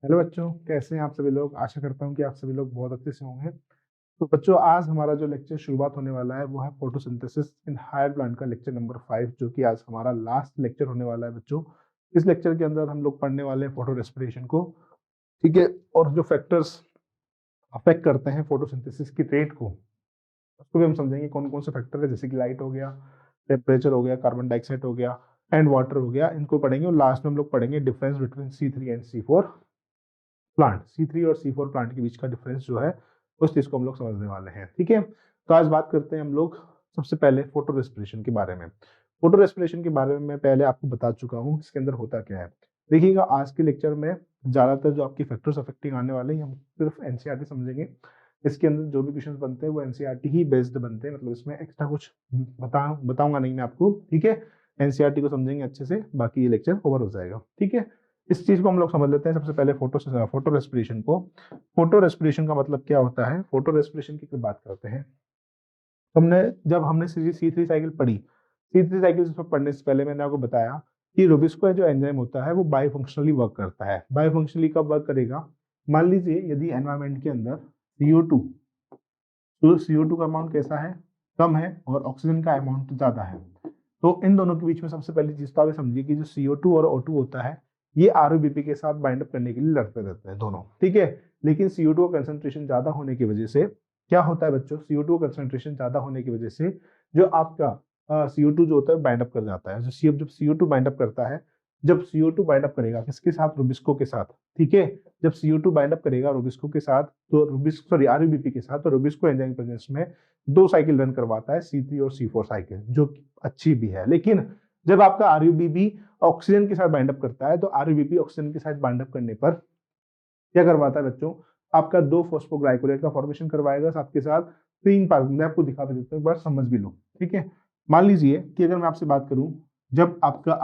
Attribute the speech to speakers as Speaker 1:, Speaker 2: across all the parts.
Speaker 1: Hello बच्चों, कैसे हैं आप सभी लोग। आशा करता हूं कि आप सभी लोग बहुत अच्छे से होंगे। तो बच्चों, आज हमारा जो लेक्चर शुरुआत होने वाला है वो है फोटोसिंथेसिस इन हायर प्लांट का लेक्चर नंबर 5, जो कि आज हमारा लास्ट लेक्चर होने वाला है बच्चों। इस लेक्चर के अंदर हम लोग पढ़ने वाले हैं फोटो रेस्पिरेशन को, ठीक है। और जो फैक्टर्स अफेक्ट करते हैं फोटोसिंथेसिस की रेट को, उसको भी हम समझेंगे। कौन कौन से फैक्टर है, जैसे कि लाइट हो गया, टेम्परेचर हो गया, कार्बन डाइऑक्साइड हो गया एंड वाटर हो गया, इनको पढ़ेंगे। और लास्ट में हम लोग पढ़ेंगे difference between C3 and C4 plant. C3 और C4 प्लांट के बीच का डिफरेंस जो है उस चीज को हम लोग समझने वाले हैं, ठीक है। तो आज बात करते हैं हम लोग सबसे पहले फोटो रेस्पिरेशन के बारे में। फोटो रेस्पिरेशन के बारे में मैं पहले आपको बता चुका हूँ इसके अंदर होता क्या है। देखिएगा, आज के लेक्चर में ज्यादातर जो आपके फैक्टर्स अफेक्टिंग आने वाले हैं, हम सिर्फ एनसीईआरटी समझेंगे। इसके अंदर जो भी क्वेश्चन बनते हैं वो एनसीईआरटी ही बेस्ड बनते हैं, मतलब इसमें एक्स्ट्रा कुछ बताऊंगा नहीं मैं आपको, ठीक है। एनसीईआरटी को समझेंगे अच्छे से, बाकी ये लेक्चर कवर हो जाएगा, ठीक है। इस चीज को हम लोग समझ लेते हैं सबसे पहले फोटो रेस्पिरेशन को। फोटो रेस्पिरेशन का मतलब क्या होता है। फोटो रेस्पिरेशन की बात करते हैं। जब हमने C3 साइकिल पढ़ी, C3 साइकिल पढ़ने से पहले मैंने आपको बताया कि रूबिस्को जो एंजाइम होता है वो बायोफंक्शनली वर्क करता है। बायोफंक्शनली कब वर्क करेगा। मान लीजिए यदि एनवायरमेंट के अंदर CO2, तो CO2 का अमाउंट कैसा है, कम है, और ऑक्सीजन का अमाउंट ज्यादा है। तो इन दोनों के बीच में सबसे पहली चीज तो आप समझिए कि जो CO2 और O2 होता है, ये RUBP के साथ बाइंड अप करने के लिए लड़ते रहते हैं दोनों, ठीक है। लेकिन CO2 का कंसंट्रेशन ज्यादा होने की वजह से क्या होता है बच्चों, CO2 का कंसंट्रेशन ज्यादा होने की वजह से जो आपका CO2 जो होता है बाइंड अप कर जाता है। जब CO2 बाइंड अप करता है, जब CO2 बाइंड अप करेगा किसके साथ, रूबिस्को के साथ, ठीक है। जब CO2 बाइंड अप करेगा रूबिस्को के साथ, तो RUBP के साथ, तो रूबिस्को एंजाइम प्रेजेंस में दो साइकिल रन करवाता है, C3 और C4 साइकिल, जो अच्छी भी है। लेकिन जब आपका RUBP ऑक्सीजन के साथ बाइंड अप करता है, तो RUBP ऑक्सीजन के साथ बाइंड अप करने पर क्या करवाता है बच्चों, आपका 2 फॉस्फोग्लाइकोलेट का फॉर्मेशन करवाएगा, साथ के साथ 3 कार्बन। मैं आपको दिखा देता हूं, एक बार समझ भी लो, ठीक है। मान लीजिए कि अगर मैं आपसे बात करूं, जब आपका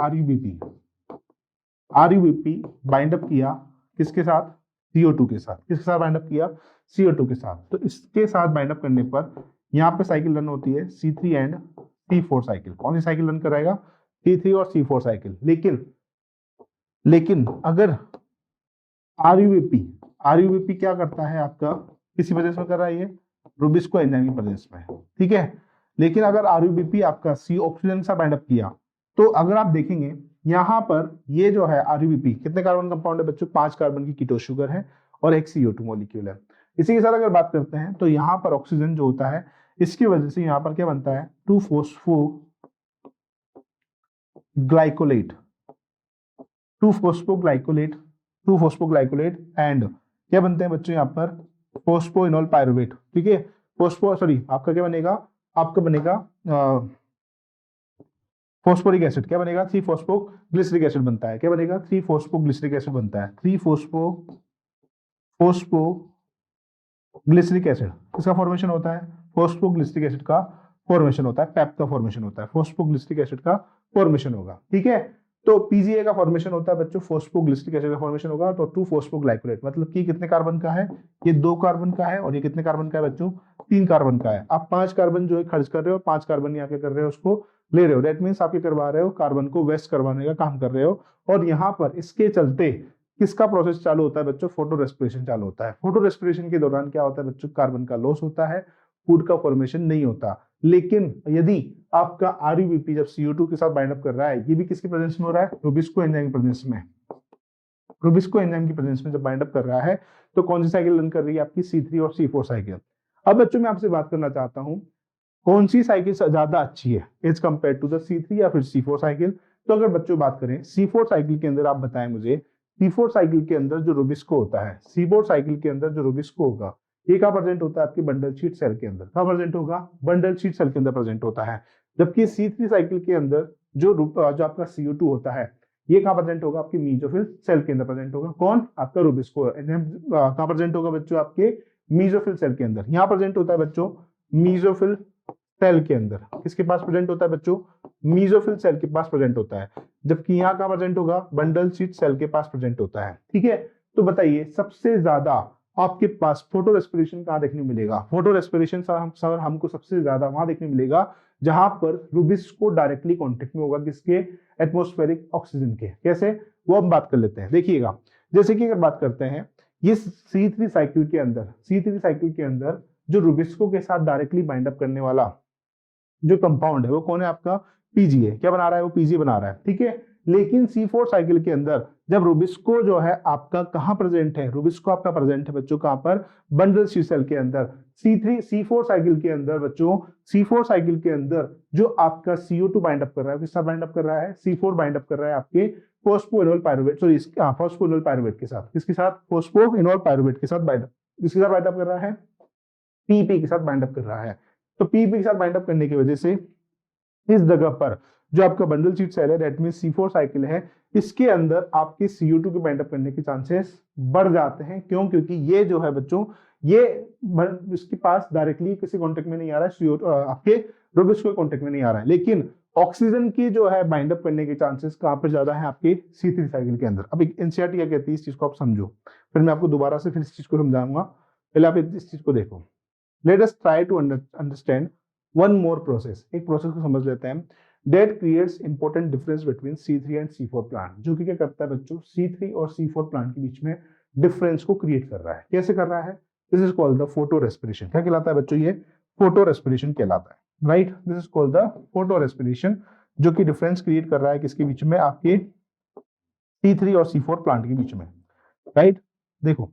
Speaker 1: RUBP बाइंड अप किया किसके साथ, CO2 के साथ। किसके साथ बाइंड अप किया, CO2 के साथ। तो इसके साथ बाइंड अप करने पर यहाँ पे साइकिल रन होती है C3 एंड C4 साइकिल। कौन सी साइकिल रन कराएगा, C3 और C4 साइकिल। लेकिन अगर RUBP क्या करता है आपका, किसी वजह से कर रहा है ये, रूबिस्को एंजाइम की प्रेजेंस में, ठीक है। लेकिन अगर RUBP आपका C ऑक्सीजन से बाइंड अप किया, तो अगर आप देखेंगे यहाँ पर ये जो है RUBP कितने कार्बन कंपाउंड है बच्चों, 5 कार्बन की कीटो शुगर है और एक CO2 मॉलिक्यूल है। इसी के साथ अगर बात करते हैं तो यहाँ पर ऑक्सीजन जो होता है, इसकी वजह से यहाँ पर क्या बनता है, 2 फॉस्फोग्लाइकोलेट 2 फॉस्फोग्लाइकोलेट 2 फॉस्फोग्लाइकोलेट एंड क्या बनते हैं बच्चों यहाँ पर, फोस्फोइनोल पायरुवेट, ठीक है। आपका क्या बनेगा, आपका बनेगा फॉस्फोरिक एसिड। क्या बनेगा, 3 फॉस्फोग्लिसरिक एसिड बनता है। क्या बनेगा, 3 फॉस्फोग्लिसरिक एसिड बनता है। 3 फॉस्फोग्लिसरिक एसिड किसका फॉर्मेशन होता है, फॉस्फोग्लिसरिक एसिड का फॉर्मेशन होता है, पैप का फॉर्मेशन होता है, फॉस्फोग्लिसरिक एसिड का फॉर्मेशन होगा, ठीक है। तो PGA का फॉर्मेशन होता है बच्चों, फॉस्फोग्लिसरिक एसिड का फॉर्मेशन होगा। तो 2 फॉस्फोग्लाइकोलेट मतलब कि कितने कार्बन का है, ये 2 कार्बन का है, और ये कितने कार्बन का है बच्चों, 3 कार्बन का है। आप 5 कार्बन जो है खर्च कर रहे हो, 5 कार्बन यहाँ के कर रहे हो, उसको ले रहे हो। दैट मीन्स आपके करवा रहे हो, कार्बन को वेस्ट करवाने का काम कर रहे हो। और यहाँ पर इसके चलते किसका प्रोसेस चालू होता है बच्चों, फोटो रेस्पिरेशन चालू होता है। फोटो रेस्पिरेशन के दौरान क्या होता है बच्चों, कार्बन का लॉस होता है, फूड का फॉर्मेशन नहीं होता। लेकिन यदि आपका RUBP जब CO2 के साथ बाइंड अप कर रहा है, ये भी किसकी प्रेजेंस में हो रहा है, रूबिस्को एंजाइम की प्रेजेंस में। रूबिस्को एंजाइम की प्रेजेंस में जब बाइंड अप कर रहा है, तो कौन सी साइकिल रन कर रही है, आपकी C3 और C4 साइकिल। अब बच्चों मैं आपसे बात करना चाहता हूं, कौन सी साइकिल ज्यादा अच्छी है as compare to the C3 या फिर C4 साइकिल। तो अगर बच्चों बात करें C4 साइकिल के अंदर, आप बताएं मुझे, C4 साइकिल के अंदर जो रूबिस्को होता है, C4 साइकिल के अंदर जो रूबिस्को होगा, ये कहाँ प्रेजेंट होता है, आपकी बंडल शीट सेल के अंदर। कहाँ प्रेजेंट होगा, बंडल शीट सेल के अंदर प्रेजेंट होता है। जबकि C3 साइकिल के अंदर जो आपका CO2 होता है, ये कहाँ प्रेजेंट होगा, आपकी मीजोफिल सेल के अंदर प्रेजेंट होगा। कौन, आपका रूबिस्को। कहाँ प्रेजेंट होगा बच्चों, आपके मीजोफिल सेल के अंदर। यहाँ प्रेजेंट होता है बच्चों मीजोफिल सेल के अंदर। किसके पास प्रेजेंट होता है बच्चों, मीजोफिल सेल के पास प्रेजेंट होता है। जबकि यहाँ कहाँ प्रेजेंट होगा, बंडल शीट सेल के पास प्रेजेंट होता है, ठीक है। तो बताइए सबसे ज्यादा आपके पास फोटो रेस्पिरेशन कहाँ देखने मिलेगा, फोटो रेस्पिरेशन सर हमको सबसे ज्यादा वहां देखने मिलेगा जहां पर रूबिस्को डायरेक्टली कॉन्टेक्ट में होगा किसके, एटमॉस्फेरिक ऑक्सीजन के। कैसे, वो हम बात कर लेते हैं। देखिएगा, जैसे कि अगर बात करते हैं ये C3 साइकिल के अंदर जो रुबिस्को के साथ डायरेक्टली बाइंड अप करने वाला जो कंपाउंड है वो कौन है आपका, पीजीए। क्या बना रहा है वो, पीजीए बना रहा है, ठीक है। लेकिन C4 साइकिल के अंदर जब रुबिस्को जो है आपका कहां प्रेजेंट है, रुबिस्को आपका प्रेजेंट है बच्चों कहां पर, बंडल शी सेल के अंदर। C4 साइकिल के अंदर बच्चों, C4 साइकिल के अंदर जो आपका CO2 बाइंड अप कर रहा है, किसका बाइंड अप कर रहा है, C4 बाइंड अप कर रहा है आपके phosphoenol pyruvate, sorry phosphoenol pyruvate के साथ, किसके साथ, फॉस्फोइनोल पायरुवेट के साथ बाइंड अप, किसके साथ बाइंड अप कर रहा है, पीपी के साथ बाइंड अप कर रहा है। तो पीपी के साथ बाइंड अप करने की वजह से इस जगह पर जो आपका बंडल शीट सेल है, दैट मींस C4 साइकिल है, इसके अंदर आपके CO2 के बाइंड अप करने के चांसेस बढ़ जाते हैं। क्यों, क्योंकि ये जो है बच्चों ये इसके पास डायरेक्टली किसी कांटेक्ट में नहीं आ रहा है, CO2 आपके रुबिस्को के कांटेक्ट में नहीं आ रहा है, लेकिन ऑक्सीजन की जो है बाइंड अप करने के चांसेस कहां पर ज्यादा है, आपके C3 साइकिल के अंदर। अब एनसीईआरटी क्या कहती है, इस चीज को आप समझो, फिर मैं आपको दोबारा से फिर इस चीज को समझाऊंगा, पहले आप इस चीज को देखो। Let us try to understand one more process, एक प्रोसेस को समझ लेते हैं, that creates important difference between C3 and C4 plant, जो कि क्या करता है बच्चों, C3 और C4 प्लांट के बीच में डिफरेंस को क्रिएट कर रहा है। कैसे कर रहा है, this is called the photo respiration. क्या कहलाता है बच्चों, ये फोटो रेस्पिरेशन कहलाता है, right. This is called the photo respiration, जो कि डिफरेंस क्रिएट कर रहा है किसके बीच में, आपके C3 और C4 प्लांट के बीच में, राइट। देखो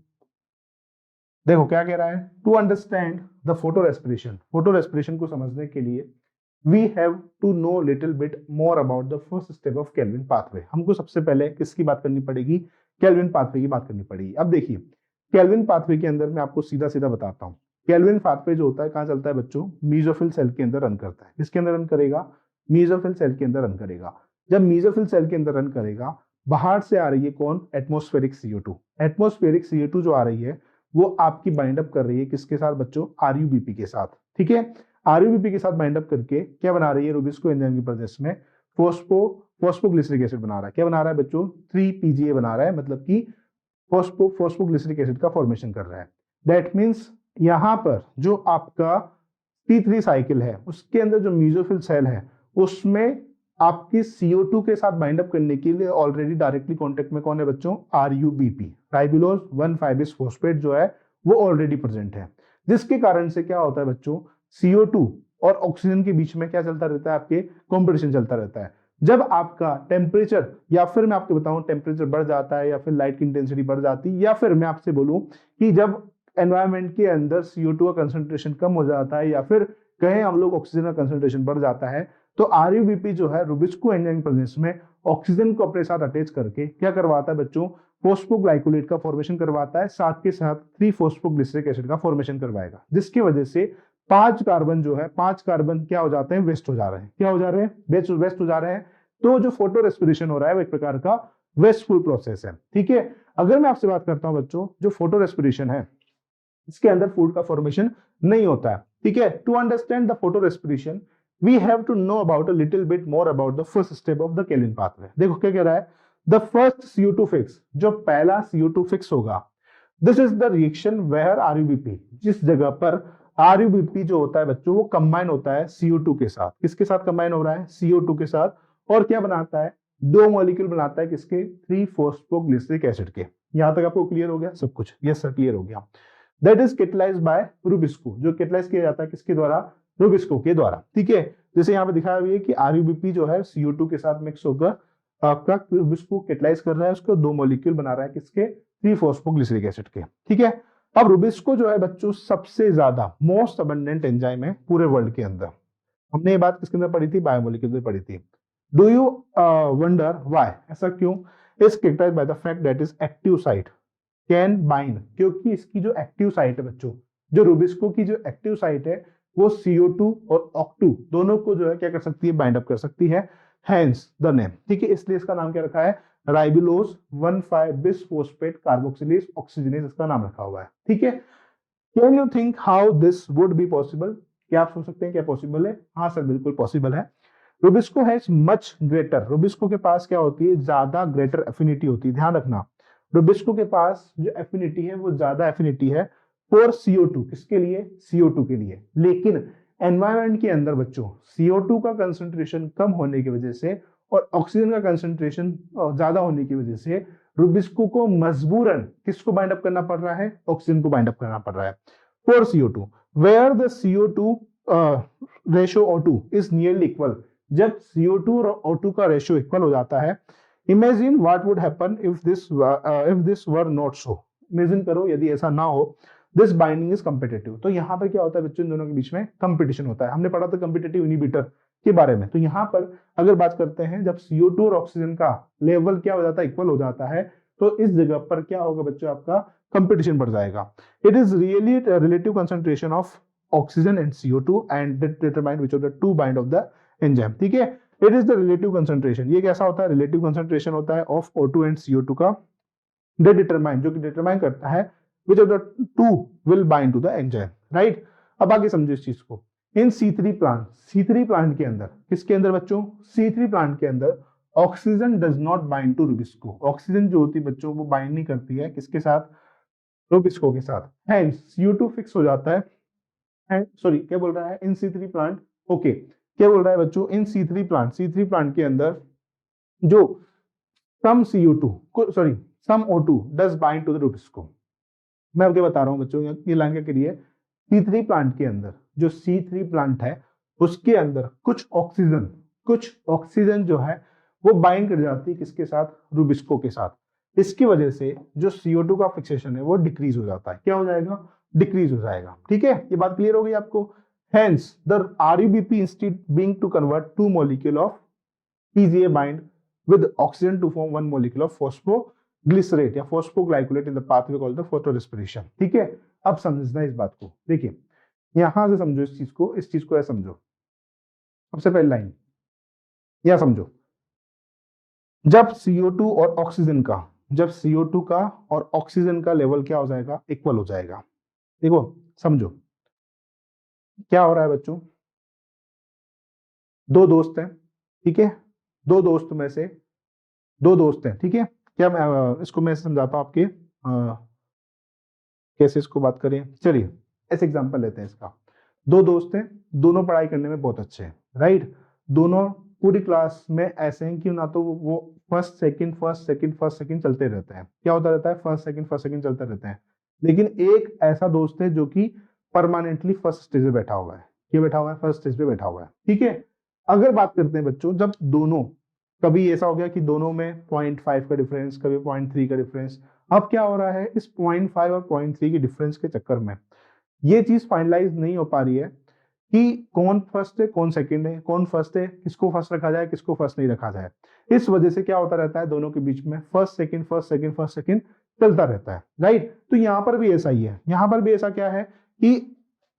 Speaker 1: देखो क्या कह रहा है, to understand the photorespiration को समझने के लिए we have to know little bit more about the first step of Calvin pathway. हमको सबसे पहले किसकी बात करनी पड़ेगी, केल्विन पाथवे की बात करनी पड़ेगी। अब देखिए केल्विन पाथवे के अंदर मैं आपको सीधा सीधा बताता हूँ, केल्विन पाथवे जो होता है कहाँ चलता है बच्चों, मीजोफिल सेल के अंदर रन करता है। किसके अंदर रन करेगा, मीजोफिल सेल के अंदर रन करेगा। जब मीजोफिल सेल के अंदर रन करेगा, बाहर से आ रही है कौन, एटमोस्फेरिक CO2। एटमोस्फेरिक CO2 जो आ रही है वो आपकी बाइंड अप कर रही है किसके साथ बच्चों, RUBP के साथ, ठीक है। RUBP के साथ बाइंड अप करके क्या बना रही है, रुबिस्को एंजाइम की प्रोसेस में फॉस्फोग्लिसरिक एसिड बना रहा है। क्या बना रहा है बच्चों, 3-PGA बना रहा है, मतलब कि फॉस्फोग्लिसरिक एसिड का फॉर्मेशन कर रहा है। दैट मींस यहाँ पर जो आपका C3 साइकिल है उसके अंदर जो मीजोफिल सेल है उसमें आपकी CO2 के साथ बाइंड अप करने के लिए ऑलरेडी डायरेक्टली कांटेक्ट में कौन है बच्चों, RUBP, राइबोलोज 1,5 बिस फॉस्फेट जो है वो ऑलरेडी प्रेजेंट है, जिसके कारण से क्या होता है बच्चों, CO2 और ऑक्सीजन के बीच में क्या चलता रहता है, आपके कंपटीशन चलता रहता है। जब आपका टेम्परेचर, या फिर मैं आपको बताऊं टेम्परेचर बढ़ जाता है, या फिर लाइट की इंटेंसिटी बढ़ जाती है, या फिर मैं आपसे बोलूं कि जब एनवायरमेंट के अंदर CO2 का कंसंट्रेशन कम हो जाता है, या फिर कहें हम लोग ऑक्सीजन का कंसंट्रेशन बढ़ जाता है, तो RUBP जो है रुबिस्को एंजाइम प्रोसेस में ऑक्सीजन को अपने साथ अटैच करके क्या करवाता है बच्चों, फोस्फोग्लाइकोलेट का फॉर्मेशन करवाता है, साथ के साथ 3-फॉस्फोग्लिसरिक एसिड का फॉर्मेशन करवाएगा, जिसकी वजह से 5 कार्बन जो है, 5 कार्बन क्या हो जाते हैं, वेस्ट हो जा रहे हैं। क्या हो जा रहे हैं, वेस्ट हो जा रहे हैं। तो जो फोटो रेस्पिरेशन हो रहा है वो एक प्रकार का वेस्टफुल प्रोसेस है, ठीक है। अगर मैं आपसे बात करता हूं बच्चों, जो फोटो रेस्पिरेशन है इसके अंदर फूड का फॉर्मेशन नहीं होता है, ठीक है। To understand the photorespiration we have to know about a little bit more about the first step of the Calvin pathway। देखो क्या कह रहा है, the first CO2 fix, जो पहला CO2 fix होगा, this is the reaction where RUBP, जिस जगह पर RUBP जो होता है बच्चों वो कंबाइन होता है CO2 के साथ। किसके साथ कंबाइन हो रहा है, CO2 के साथ, और क्या बनाता है, 2 मॉलिक्यूल बनाता है किसके, 3-फॉस्फोग्लिसरिक एसिड के। यहां तक आपको क्लियर हो गया सब कुछ, यस सर क्लियर हो गया। That is catalysed by rubisco, जो कैटलाइज किया जाता है किसके द्वारा, रुबिस्को के द्वारा, ठीक है। जैसे यहाँ पे दिखाया हुआ है कि RUBP जो है CO2 के साथ मिक्स होकर आपका रुबिस्को कैटलाइज कर रहा है, उसको 2 मॉलिक्यूल बना रहा है किसके, 3-फॉस्फोग्लिसरिक एसिड के, ठीक है। अब रुबिस्को जो है बच्चों सबसे ज्यादा मोस्ट अबंडेंट एंजाइम है पूरे वर्ल्ड के अंदर। हमने ये बात किसके अंदर पढ़ी थी, बायोमोलिक्यूल में पढ़ी थी। डू यू वंडर व्हाई, ऐसा क्यों, is characterised by the fact that is active site can bind, क्योंकि इसकी जो एक्टिव साइट है बच्चों, जो रुबिस्को की जो एक्टिव साइट है वो CO2 और OCT दोनों को जो है क्या कर सकती है, बाइंड अप कर सकती है, हेंस द नेम, ठीक है। इसलिए इसका नाम क्या रखा है, राइबोलोज 1,5 बिस फॉस्फेट कार्बोक्सिलेज ऑक्सीजनेज, इसका नाम रखा हुआ है, ठीक है। Can you think how this would be possible, क्या आप सोच सकते हैं क्या पॉसिबल है, हाँ सर बिल्कुल पॉसिबल है। Rubisco has much greater, Rubisco के पास क्या होती है, ज्यादा ग्रेटर एफिनिटी होती है, ध्यान रखना रुबिस्को के पास जो एफिनिटी है वो ज्यादा एफिनिटी है फॉर CO2, किसके लिए, CO2 के लिए। लेकिन एनवायरमेंट के अंदर बच्चों CO2 का कंसंट्रेशन कम होने की वजह से और ऑक्सीजन का कंसंट्रेशन ज्यादा होने की वजह से रुबिस्को को मजबूरन किसको बाइंड अप करना पड़ रहा है, ऑक्सीजन को बाइंड अप करना पड़ रहा है for CO2 where the CO2 ratio O2 is nearly equal. जब CO2 और O2 का रेशियो इक्वल हो जाता है, imagine what would happen if this were not so. Imagine करो यदि ऐसा ना हो, दिस बाइंडिंग इज कम्पिटेटिव। तो यहाँ पर क्या होता है बच्चों, इन दोनों के बीच में कंपटीशन होता है। हमने पढ़ा था कम्पिटेटिव इनहिबिटर के बारे में। तो यहाँ पर अगर बात करते हैं, जब CO2 और ऑक्सीजन का लेवल क्या हो जाता है, इक्वल हो जाता है, तो इस जगह पर क्या होगा बच्चों, आपका कंपटीशन बढ़ जाएगा। It is really relative concentration of oxygen and CO2 and that determine which of the two bind of the enzyme. ठीक है, it is the relative concentration. ये कैसा होता है, रिलेटिव कंसंट्रेशन होता है ऑफ O2 एंड CO2 का, that determine, जो कि डिटरमाइन करता है which of the two will bind to the enzyme, right? अब आगे समझो इस चीज को। इन C3 प्लांट के अंदर, किसके अंदर बच्चों, C3 प्लांट के अंदर oxygen does not bind to rubisco. Oxygen जो होती है बच्चों वो बाइंड नहीं करती है किसके साथ, रुबिस्को के साथ। हेंस CO2 फिक्स हो जाता है, सॉरी क्या बोल रहा है, इन C3 प्लांट, ओके क्या बोल रहा है बच्चों, इन C3 प्लांट के अंदर जो some CO2 some O2 does bind to the rubisco. मैं आपको बता रहा हूं बच्चों, ये लाइन क्या करिए, C3 प्लांट के अंदर, जो C3 प्लांट है उसके अंदर कुछ ऑक्सीजन जो है वो बाइंड कर जाती है किसके साथ, रुबिस्को के साथ। इसकी वजह से जो CO2 का फिक्सेशन है वो डिक्रीज हो जाता है। क्या हो जाएगा, डिक्रीज हो जाएगा। ठीक है, ये बात क्लियर हो गई आपको। Hence the RUBP instead being to convert 2 molecule of PGA bind with oxygen to form 1 molecule of phosphoglycerate या phosphoglycolate in the pathway called the photorespiration. ठीक है, अब समझना इस बात को। देखिए यहां से समझो इस चीज को ऐसे समझो। सबसे पहली लाइन या समझो, जब CO2 और ऑक्सीजन का लेवल क्या हो जाएगा, इक्वल हो जाएगा। देखो समझो क्या हो रहा है बच्चों, दो दोस्त हैं, ठीक है, दो दोस्त में से दो दोस्त हैं, ठीक है। क्या मैं इसको मैं समझाता हूं आपके कैसे इसको बात करें। चलिए ऐसे एग्जांपल लेते हैं इसका। दो दोस्त हैं, दोनों पढ़ाई करने में बहुत अच्छे हैं, राइट। दोनों पूरी क्लास में ऐसे हैं कि ना तो वो फर्स्ट सेकंड चलते रहते हैं। क्या होता रहता है, फर्स्ट सेकंड चलते रहते हैं। लेकिन एक ऐसा दोस्त है जो कि परमानेंटली फर्स्ट स्टेज पे बैठा हुआ है। ये बैठा हुआ है, फर्स्ट स्टेज पे बैठा हुआ है, ठीक है। अगर बात करते हैं बच्चों, जब दोनों, कभी ऐसा हो गया कि दोनों में 0.5 का डिफरेंस, कभी 0.3 का डिफरेंस। अब क्या हो रहा है, इस 0.5 और 0.3 के डिफरेंस के चक्कर में ये चीज फाइनलाइज नहीं हो पा रही है कि कौन फर्स्ट है कौन सेकंड है, कौन फर्स्ट है, किसको फर्स्ट रखा जाए किसको फर्स्ट नहीं रखा जाए। इस वजह से क्या होता रहता है, दोनों के बीच में फर्स्ट सेकंड चलता रहता है, राइट। तो यहाँ पर भी ऐसा ही है, यहाँ पर भी ऐसा क्या है कि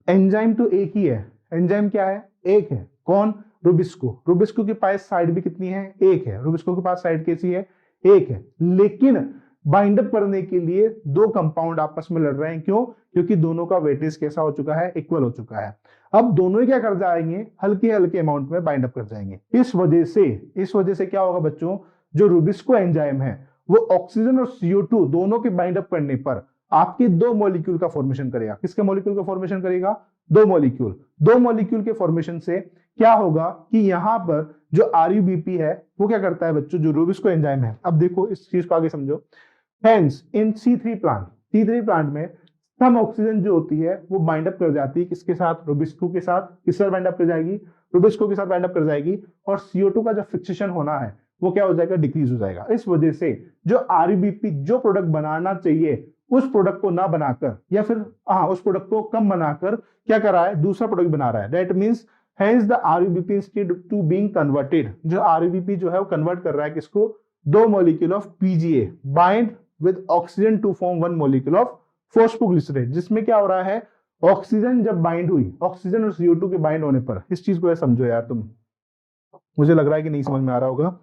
Speaker 1: एंजाइम तो एक ही है, एंजाइम क्या है, एक है, कौन, रुबिस्को के पास साइड भी कितनी है, एक है। रुबिस्को के पास साइड कैसी है, एक है। लेकिन बाइंड अप करने के लिए दो कंपाउंड आपस में लड़ रहे हैं, क्यों, क्योंकि दोनों का वेटेज कैसा हो चुका है, इक्वल हो चुका है। अब दोनों ही क्या कर जाएंगे, हल्के हल्के अमाउंट में बाइंड अप कर जाएंगे। इस वजह से क्या होगा बच्चों, जो रुबिस्को एंजाइम है वो ऑक्सीजन और CO2 दोनों के बाइंड अप करने पर आपके दो मॉलिक्यूल का फॉर्मेशन करेगा। किसके मॉलिक्यूल का फॉर्मेशन करेगा, दो मॉलिक्यूल के फॉर्मेशन से क्या होगा कि यहां पर जो RUBP है वो क्या करता है बच्चों, जो रुबिस्को एंजाइम है। अब देखो इस चीज को आगे समझो। हेंस इन C3 प्लांट में सम ऑक्सीजन जो होती है वो बाइंड अप कर जाती है किसके साथ, रुबिस्को के साथ। किससे बाइंड अप कर जाएगी, रुबिस्को के साथ बाइंड अप कर जाएगी। और CO2 का जो फिक्सेशन होना है वो क्या हो जाएगा, डिक्रीज हो जाएगा। इस वजह से जो RUBP जो प्रोडक्ट बनाना चाहिए उस प्रोडक्ट को ना बनाकर, या फिर उस प्रोडक्ट को कम बनाकर क्या कर रहा है, दूसरा प्रोडक्ट बना रहा है। That means hence the RUBP instead to being converted, जो RUBP जो है वो कन्वर्ट कर रहा है किसको, दो molecule of PGA bind with oxygen to form 1 molecule of phosphoglycerate. जिसमें क्या हो रहा है, ऑक्सीजन जब बाइंड हुई, ऑक्सीजन और CO2 के बाइंड होने पर, इस चीज को समझो यार तुम, मुझे लग रहा है कि नहीं समझ में आ रहा होगा।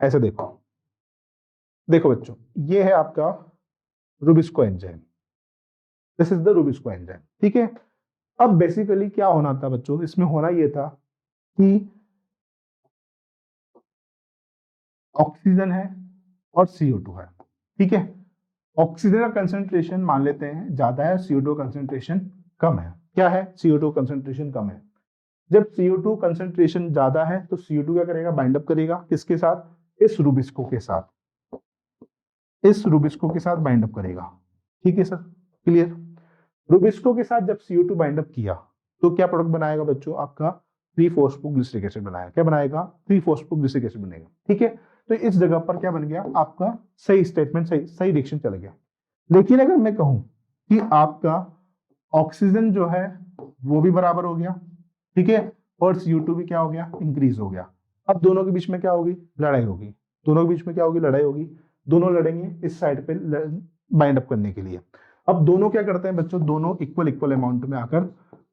Speaker 1: ऐसे देखो बच्चों, ये है आपका Rubisco enzyme, this is the Rubisco enzyme, ठीक है। अब बेसिकली क्या होना था बच्चों, इसमें होना ये था कि ऑक्सीजन है और CO2 है, ठीक है। ऑक्सीजन का कंसंट्रेशन मान लेते हैं ज्यादा है, CO2 कंसंट्रेशन कम है। क्या है, CO2 कंसंट्रेशन कम है। जब CO2 कंसंट्रेशन ज्यादा है तो CO2 क्या करेगा, बाइंड अप करेगा किसके साथ, इस रुबिस्को के साथ, इस रुबिस्को के साथ बाइंड अप करेगा। ठीक है सर, क्लियर। रुबिस्को के साथ जब CO2 बाइंड अप किया तो क्या प्रोडक्ट बनाएगा बच्चों, आपका 3-फॉस्फोग्लिसरिक एसिड बनाएगा। क्या बनाएगा, 3-फॉस्फोग्लिसरिक एसिड बनेगा। ठीक है, तो इस जगह पर क्या बन गया, आपका सही स्टेटमेंट, सही रिएक्शन चला गया। लेकिन अगर मैं कहूं कि आपका ऑक्सीजन जो है वो भी बराबर हो गया, ठीक है, और CO2 भी क्या हो गया, इंक्रीज हो गया। अब दोनों के बीच में क्या होगी, लड़ाई होगी। दोनों के बीच में क्या होगी, लड़ाई होगी। दोनों लड़ेंगे इस साइड पे बाइंड अप करने के लिए। अब दोनों क्या करते हैं बच्चों, दोनों इक्वल इक्वल अमाउंट में आकर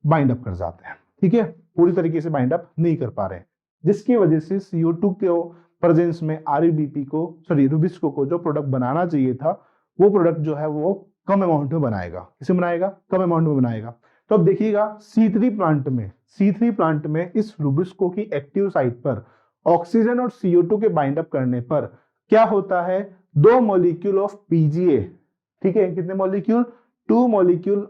Speaker 1: बाइंड अप कर जाते हैं। ठीक है, पूरी तरीके से बाइंड अप नहीं कर पा रहे हैं, जिसकी वजह से CO2 के प्रेजेंस में RUBP को, सॉरी रुबिस्को को जो प्रोडक्ट बनाना चाहिए था वो प्रोडक्ट जो है वो कम अमाउंट में बनाएगा। किसे बनाएगा, कम अमाउंट में बनाएगा। तो अब देखिएगा C3 प्लांट में इस रुबिस्को की एक्टिव साइट पर ऑक्सीजन और CO2 के बाइंड अप करने पर क्या होता है, 2 मॉलिक्यूल ऑफ PGA, ठीक है, कितने molecule, 2 molecule,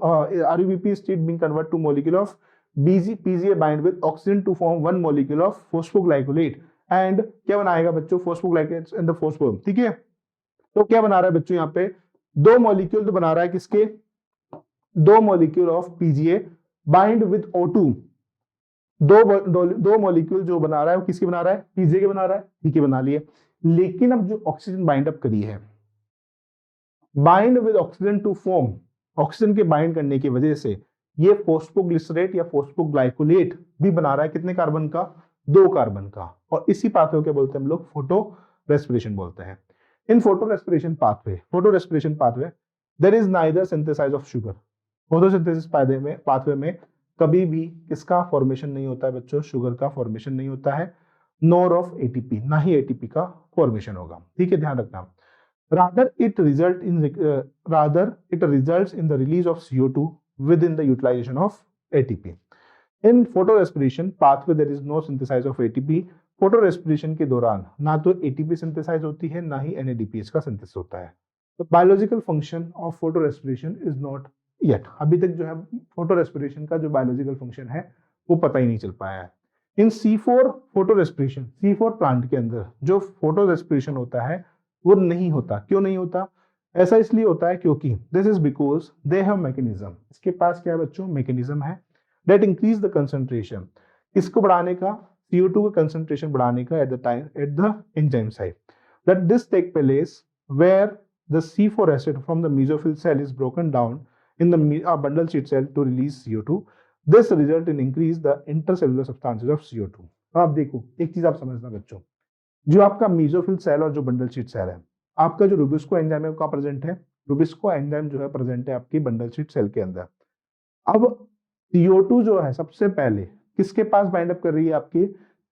Speaker 1: RUBP state being convert to molecule of PGA bind with oxygen to form 1 molecule of phosphoglycolate and क्या बनाएगा बच्चों, फॉस्फोग्लाइकोलेट इन द फॉस्फो। ठीक है, तो क्या बना रहा है बच्चों, यहाँ पे 2 मॉलिक्यूल तो बना रहा है किसके, 2 molecule of PGA bind with O2। दो मॉलिक्यूल जो बना रहा है वो किसके बना रहा है, PGA के बना रहा है। ठीक है, बना लिए। लेकिन अब जो ऑक्सीजन बाइंड अप करी है, bind with oxygen to form, oxygen के बाइंड करने की वजह से ये फॉस्फोग्लिसरेट या फॉस्फोग्लाइकोलेट भी बना रहा है कितने कार्बन का, 2 कार्बन का। और इसी पाथवे को क्या बोलते हैं हम लोग, फोटो रेस्पिरेशन बोलते हैं। In photorespiration pathway there is neither synthesize of sugar. Photosynthesis pathway में कभी भी किसका फॉर्मेशन नहीं होता है बच्चों, शुगर का फॉर्मेशन नहीं होता है, नॉर ऑफ ATP, ना ही ATP का फॉर्मेशन होगा। ठीक है, ध्यान रखना। rather it results in the release of CO2 within the utilization of ATP. In photorespiration pathway there is no synthesis of ATP. फोटोरेस्पिरेशन के दौरान ना तो ATP सिंथेसाइज होती है, ना ही NADPH का सिंथेसिस होता है। तो biological function of फोटोरेस्पिरेशन is not yet, अभी तक जो है फोटोरेस्पिरेशन का जो बायोलॉजिकल फंक्शन है वो पता ही नहीं चल पाया है। इन C4 फोटोरेस्पिरेशन, C4 प्लांट के अंदर जो फोटोरेस्पिरेशन होता है वो नहीं होता। क्यों नहीं होता, ऐसा इसलिए होता है क्योंकि this is because they have mechanism, इसके पास क्या है बच्चों, मैकेनिज्म है दैट इंक्रीज द कंसंट्रेशन, इसको बढ़ाने का, CO2 का कंसंट्रेशन बढ़ाने का at the enzyme site, that this take place where the C4 acid from the mesophyll cell is broken down in the bundle sheet cell to release CO2. This result in increase the intercellular substances of CO2. अब देखो एक चीज आप समझना बच्चों, जो आपका mesophyll cell और जो बंडल शीट सेल है, आपका जो रुबिस्को एंजाइम है वो कहाँ प्रेजेंट है, रुबिस्को एंजाइम जो है प्रेजेंट है आपकी बंडल शीट सेल के अंदर। अब CO2 जो है सबसे पहले किसके पास बाइंड अप कर रही है, आपकी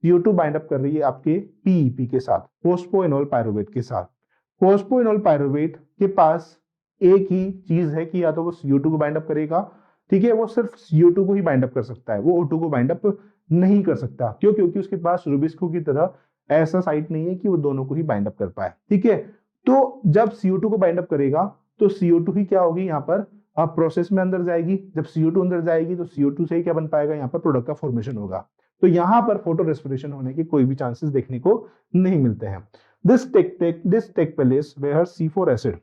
Speaker 1: CO2 बाइंड अप कर रही है आपके PEP के साथ, फोस्फोइनोल पायरुवेट के साथ। फोस्फोइनोल पायरुवेट के पास एक ही चीज है कि या तो वो CO2 को बाइंड अप करेगा, ठीक है, वो सिर्फ CO2 को ही बाइंड अप कर सकता है, वो O2 को बाइंड अप नहीं कर सकता। क्यों, क्योंकि उसके पास रुबिस्को की तरह ऐसा साइट नहीं है कि वो दोनों को ही बाइंड अप कर पाए। ठीक है, तो जब CO2 को बाइंड अप करेगा तो CO2 ही क्या होगी यहाँ पर, अब प्रोसेस में अंदर जाएगी। जब CO2 अंदर जाएगी तो CO2 से ही क्या बन पाएगा, यहाँ पर प्रोडक्ट का फॉर्मेशन होगा। तो यहाँ पर फोटो रेस्पिरेशन होने के कोई भी चांसेस देखने को नहीं मिलते हैं। This take place where C4 acid,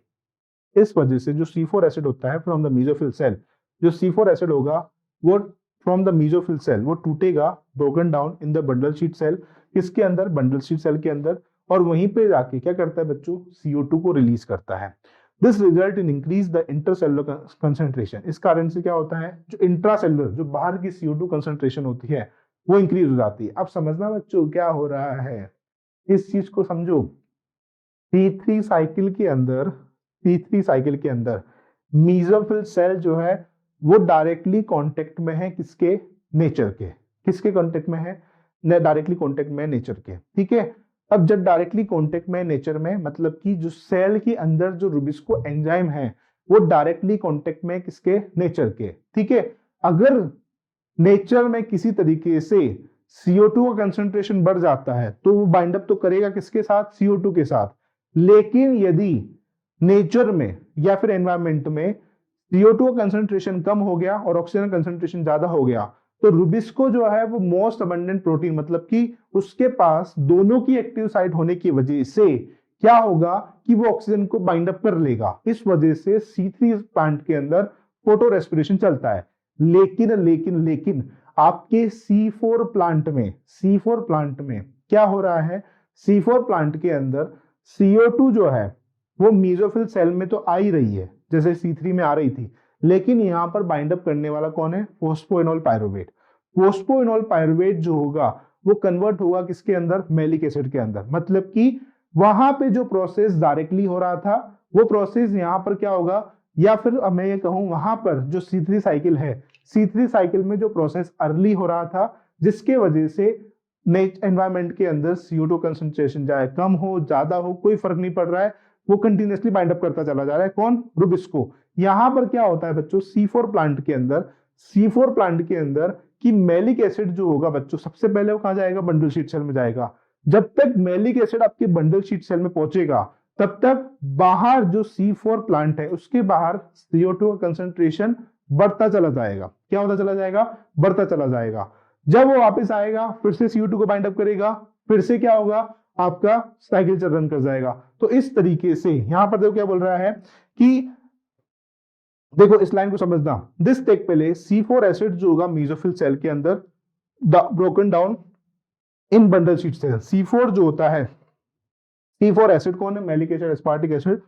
Speaker 1: इस वजह से जो C4 एसिड होता है फ्रॉम द मेसोफिल सेल, जो C4 एसिड होगा वो फ्रॉम द मेसोफिल सेल वो टूटेगा, broken down in the bundle sheath cell, किसके अंदर, बंडल शीट सेल के अंदर, और वहीं पे जाके क्या करता है बच्चों, CO2 को रिलीज करता है। This result in increase the intercellular concentration, इस कारण से क्या होता है, जो इंट्रासेलुलर जो बाहर की CO2 कंसंट्रेशन होती है वो इंक्रीज हो जाती है। अब समझना बच्चों क्या हो रहा है, इस चीज को समझो। T3 साइकिल के अंदर मेसोफिल सेल जो है वो डायरेक्टली कांटेक्ट में है किसके, नेचर के, किसके कांटेक्ट में है, डायरेक्टली कांटेक्ट में नेचर के। ठीक है, अब जब डायरेक्टली कांटेक्ट में नेचर में, मतलब कि जो सेल के अंदर जो रुबिस्को एंजाइम है वो डायरेक्टली कांटेक्ट में किसके, नेचर के। ठीक है, अगर नेचर में किसी तरीके से CO2 का कंसंट्रेशन बढ़ जाता है तो वो बाइंड अप तो करेगा किसके साथ, CO2 के साथ। लेकिन यदि नेचर में या फिर एनवायरमेंट में CO2 का कंसंट्रेशन कम हो गया और ऑक्सीजन कंसंट्रेशन ज्यादा हो गया तो रुबिस्को जो है वो मोस्ट अबंडेंट प्रोटीन, मतलब कि उसके पास दोनों की एक्टिव साइट होने की वजह से क्या होगा कि वो ऑक्सीजन को बाइंड अप कर लेगा। इस वजह से C3 प्लांट के अंदर फोटो रेस्पिरेशन चलता है। लेकिन लेकिन लेकिन आपके C4 प्लांट में क्या हो रहा है, C4 प्लांट के अंदर CO2 जो है वो मीजोफिल सेल में तो आ ही रही है जैसे C3 में आ रही थी, लेकिन यहाँ पर बाइंड अप करने वाला कौन है, फोस्फोइनोल पायरुवेट। फोस्फोइनोल पायरुवेट जो होगा वो कन्वर्ट होगा किसके अंदर, मैलिक एसिड के अंदर। मतलब कि वहां पे जो प्रोसेस डायरेक्टली हो रहा था वो प्रोसेस यहाँ पर क्या होगा, या फिर मैं ये कहूं वहां पर जो C3 साइकिल है, C3 साइकिल में जो प्रोसेस अर्ली हो रहा था जिसके वजह से एनवायरमेंट के अंदर CO2 कंसंट्रेशन चाहे कम हो ज्यादा हो कोई फर्क नहीं पड़ रहा है, वो कंटिन्यूसली बाइंड अप करता चला जा रहा है। कौन, रुबिस्को। यहां पर क्या होता है बच्चों, C4 प्लांट के अंदर कि मैलिक एसिड जो होगा बच्चों सबसे पहले वो कहां जाएगा, बंडल शीट सेल में जाएगा। जब तक मैलिक एसिड आपके बंडल शीट सेल में पहुंचेगा तब तक बाहर जो C4 प्लांट है उसके बाहर CO2 का कंसंट्रेशन बढ़ता चला जाएगा। क्या होता चला जाएगा, बढ़ता चला जाएगा। जब वो वापस आएगा फिर से CO2 को बाइंड अप करेगा, फिर से क्या होगा, आपका साइकिल चल रन कर जाएगा। तो इस तरीके से यहां पर देखो क्या बोल रहा है कि देखो इस लाइन को समझना, this take place C4 acid जो होगा मीजोफिल सेल के अंदर broken down in bundle sheath cell. C4 जो होता है, C4 एसिड कौन है, malic acid aspartic acid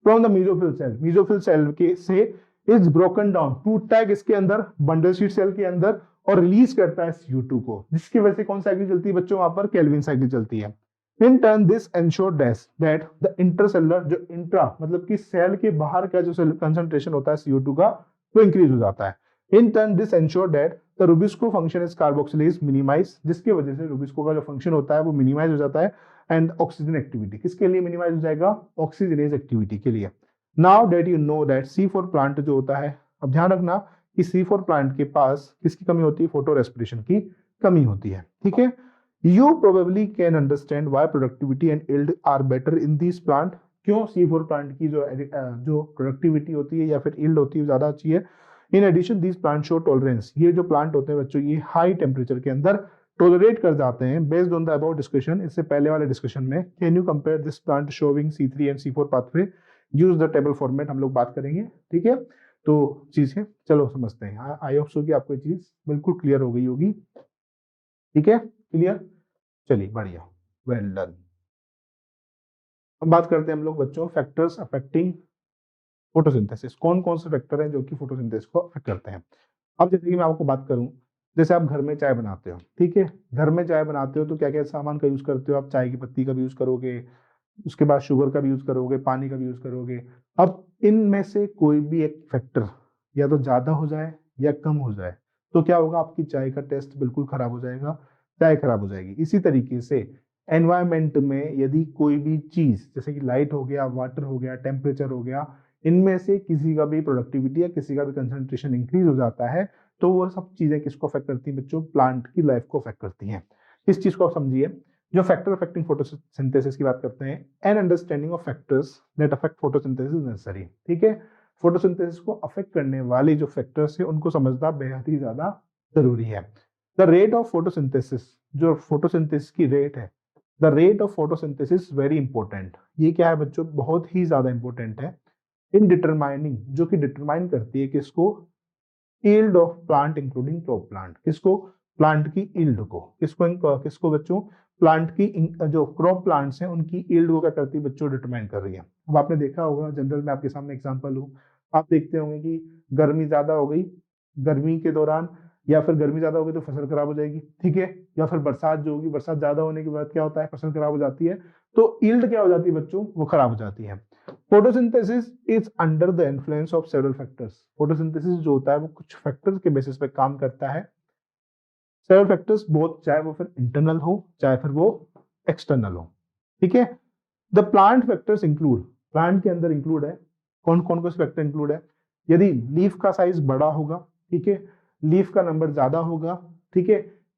Speaker 1: from the mesophyll cell के से इज ब्रोकन डाउन, टूटता है किसके अंदर, बंडल शीट सेल के अंदर, और रिलीज करता है CO2 को, जिसकी वजह से कौन साइकिल चलती है बच्चों, वहां पर केल्विन साइकिल चलती है। In turn this ensure that the intercellular जो इंट्रा मतलब कि सेल के बाहर का जो कंसंट्रेशन होता है CO2 का वो इंक्रीज हो जाता है। In turn this ensure that the rubisco function is carboxylase minimise, जिसकी वजह से रुबिस्को का जो फंक्शन होता है वो मिनिमाइज हो जाता है। एंड ऑक्सीजन एक्टिविटी किसके लिए मिनिमाइज हो जाएगा, ऑक्सीजनेज एक्टिविटी के लिए। Now that you know that C4 plant जो होता है, अब ध्यान रखना कि C4 प्लांट के पास किसकी कमी होती है, फोटो रेस्पिरेशन की कमी होती है। ठीक है, you probably can understand why productivity and yield are better in this plant. क्यों C4 प्लांट की जो प्रोडक्टिविटी होती है या फिर यील्ड होती है ज्यादा अच्छी है। In addition these plant show tolerance, ये जो प्लांट होते हैं बच्चों ये हाई टेम्परेचर के अंदर टॉलरेट कर जाते हैं। Based on the about discussion, इससे पहले वाले डिस्कशन में, can you compare this plant showing C3 and C4 pathway, use the table format हम लोग बात करेंगे। ठीक है, तो चीज है, चलो समझते हैं। आई होप सो कि आपको ये चीज बिल्कुल क्लियर हो गई होगी। ठीक है, क्लियर, चलिए बढ़िया, वेल डन। अब बात करते हैं हम लोग बच्चों फैक्टर्स अफेक्टिंग फोटोसिंथेसिस। कौन कौन से फैक्टर हैं जो कि फोटोसिंथेसिस को अफेक्ट करते हैं। अब जैसे कि मैं आपको बात करूं, जैसे आप घर में चाय बनाते हो, ठीक है, घर में चाय बनाते हो तो क्या क्या सामान का यूज करते हो आप, चाय की पत्ती का भी यूज करोगे, उसके बाद शुगर का भी यूज करोगे, पानी का भी यूज करोगे। अब इनमें से कोई भी एक फैक्टर या तो ज्यादा हो जाए या कम हो जाए तो क्या होगा, आपकी चाय का टेस्ट बिल्कुल खराब हो जाएगा, चाय खराब हो जाएगी। इसी तरीके से एनवायरमेंट में यदि कोई भी चीज जैसे कि लाइट हो गया, वाटर हो गया, टेम्परेचर हो गया, इनमें से किसी का भी प्रोडक्टिविटी या किसी का भी कंसंट्रेशन इंक्रीज हो जाता है तो वो सब चीजें किसको अफेक्ट करती हैं बच्चों, प्लांट की लाइफ को अफेक्ट करती हैं। इस चीज को आप समझिए। जो फैक्टर अफेक्टिंग फोटोसिंथेसिस की बात करते हैं, an understanding of factors that affect photosynthesis necessary. ठीक है, फोटोसिंथेसिस को अफेक्ट करने वाले जो फैक्टर्स है उनको समझना बेहद ही ज्यादा जरूरी है। द रेट ऑफ फोटोसिंथेसिस, जो फोटोसिंथेसिस की रेट है, the rate of photosynthesis very important. ये क्या है बच्चों, बहुत ही ज्यादा इंपॉर्टेंट है इन डिटरमाइनिंग, जो कि डिटरमाइन करती है किसको, yield of plant including crop plant. किसको, प्लांट की यील्ड को, किसको बच्चों, प्लांट की जो क्रॉप प्लांट्स हैं उनकी यील्ड को क्या करती है बच्चों, डिटरमाइन कर रही है। अब आपने देखा होगा, जनरल में आपके सामने एग्जांपल हो, आप देखते होंगे कि गर्मी ज्यादा हो गई, गर्मी के दौरान या फिर गर्मी ज्यादा हो गई तो फसल खराब हो जाएगी। ठीक है, या फिर बरसात जो होगी, बरसात ज्यादा होने के बाद क्या होता है, फसल खराब हो जाती है, तो यील्ड क्या हो जाती है बच्चों, वो खराब हो जाती है। Photosynthesis is under the influence of several factors. Photosynthesis जो होता है वो कुछ फैक्टर्स के बेसिस पे काम करता है। सेवरल फैक्टर्स बोथ, चाहे वो फिर इंटरनल हो चाहे फिर वो एक्सटर्नल हो। ठीक है, the plant factors include, plant के अंदर इंक्लूड है कौन कौन कौन से फैक्टर इंक्लूड है, यदि लीफ का साइज बड़ा होगा, ठीक है, लीफ का नंबर ज्यादा होगा, ठीक है,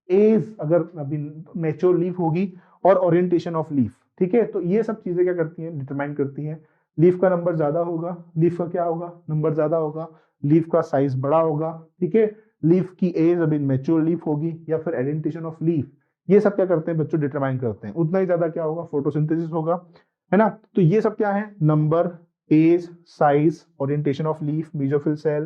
Speaker 1: एज अगर अभी मैच्योर लीफ होगी, और ओरिएंटेशन ऑफ लीफ। ठीक है, तो ये सब चीजें क्या करती हैं, डिटरमाइन करती हैं। लीफ का नंबर ज्यादा होगा, लीफ का क्या होगा, नंबर ज्यादा होगा, लीफ का साइज बड़ा होगा, ठीक है, लीफ की एज अभी मैच्योर लीफ होगी या फिर एडेंटेशन ऑफ लीफ, ये सब क्या करते हैं बच्चों डिटरमाइन करते हैं। उतना ही ज्यादा क्या होगा फोटोसिंथेसिस होगा, है ना। तो ये सब क्या है, number, age, size, orientation of leaf, mesophyll cell,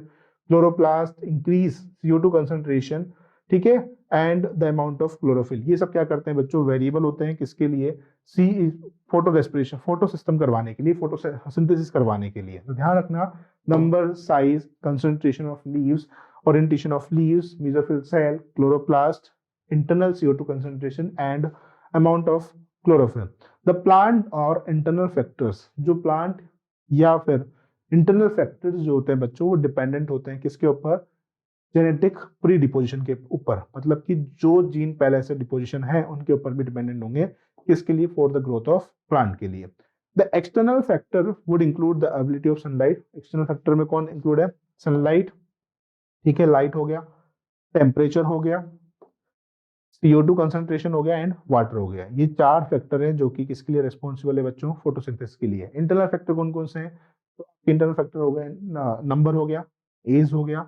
Speaker 1: chloroplast, increase CO2 concentration, ठीक है, and the amount of chlorophyll, ये सब क्या करते हैं बच्चों वेरिएबल होते हैं किसके लिए, सी फोटो रेस्पिरेशन, फोटो सिस्टम करवाने के लिए, फोटोसिंथेसिस करवाने के लिए। तो ध्यान रखना, number, size, concentration of leaves, orientation of leaves, mesophyll cell, chloroplast, internal CO2 concentration and amount of chlorophyll. The plant और इंटरनल फैक्टर्स, जो प्लांट या फिर इंटरनल फैक्टर्स जो होते हैं बच्चों वो डिपेंडेंट होते हैं किसके ऊपर, जेनेटिक प्री डिपोजिशन के ऊपर, मतलब कि जो जीन पहले से डिपोजिशन है उनके ऊपर भी डिपेंडेंट होंगे, किसके लिए, for the growth of plant के लिए। The external factor would include the ability of sunlight, external factor में कौन इंक्लूड है, सनलाइट, ठीक है, लाइट हो गया, टेम्परेचर हो गया, CO2 कंसंट्रेशन हो गया एंड वाटर हो गया। ये 4 फैक्टर हैं जो कि किसके लिए रिस्पॉन्सिबल है बच्चों, फोटोसिंथेसिस के लिए। इंटरनल फैक्टर कौन कौन से हैं, तो इंटरनल फैक्टर हो गए, नंबर हो गया, एज हो गया,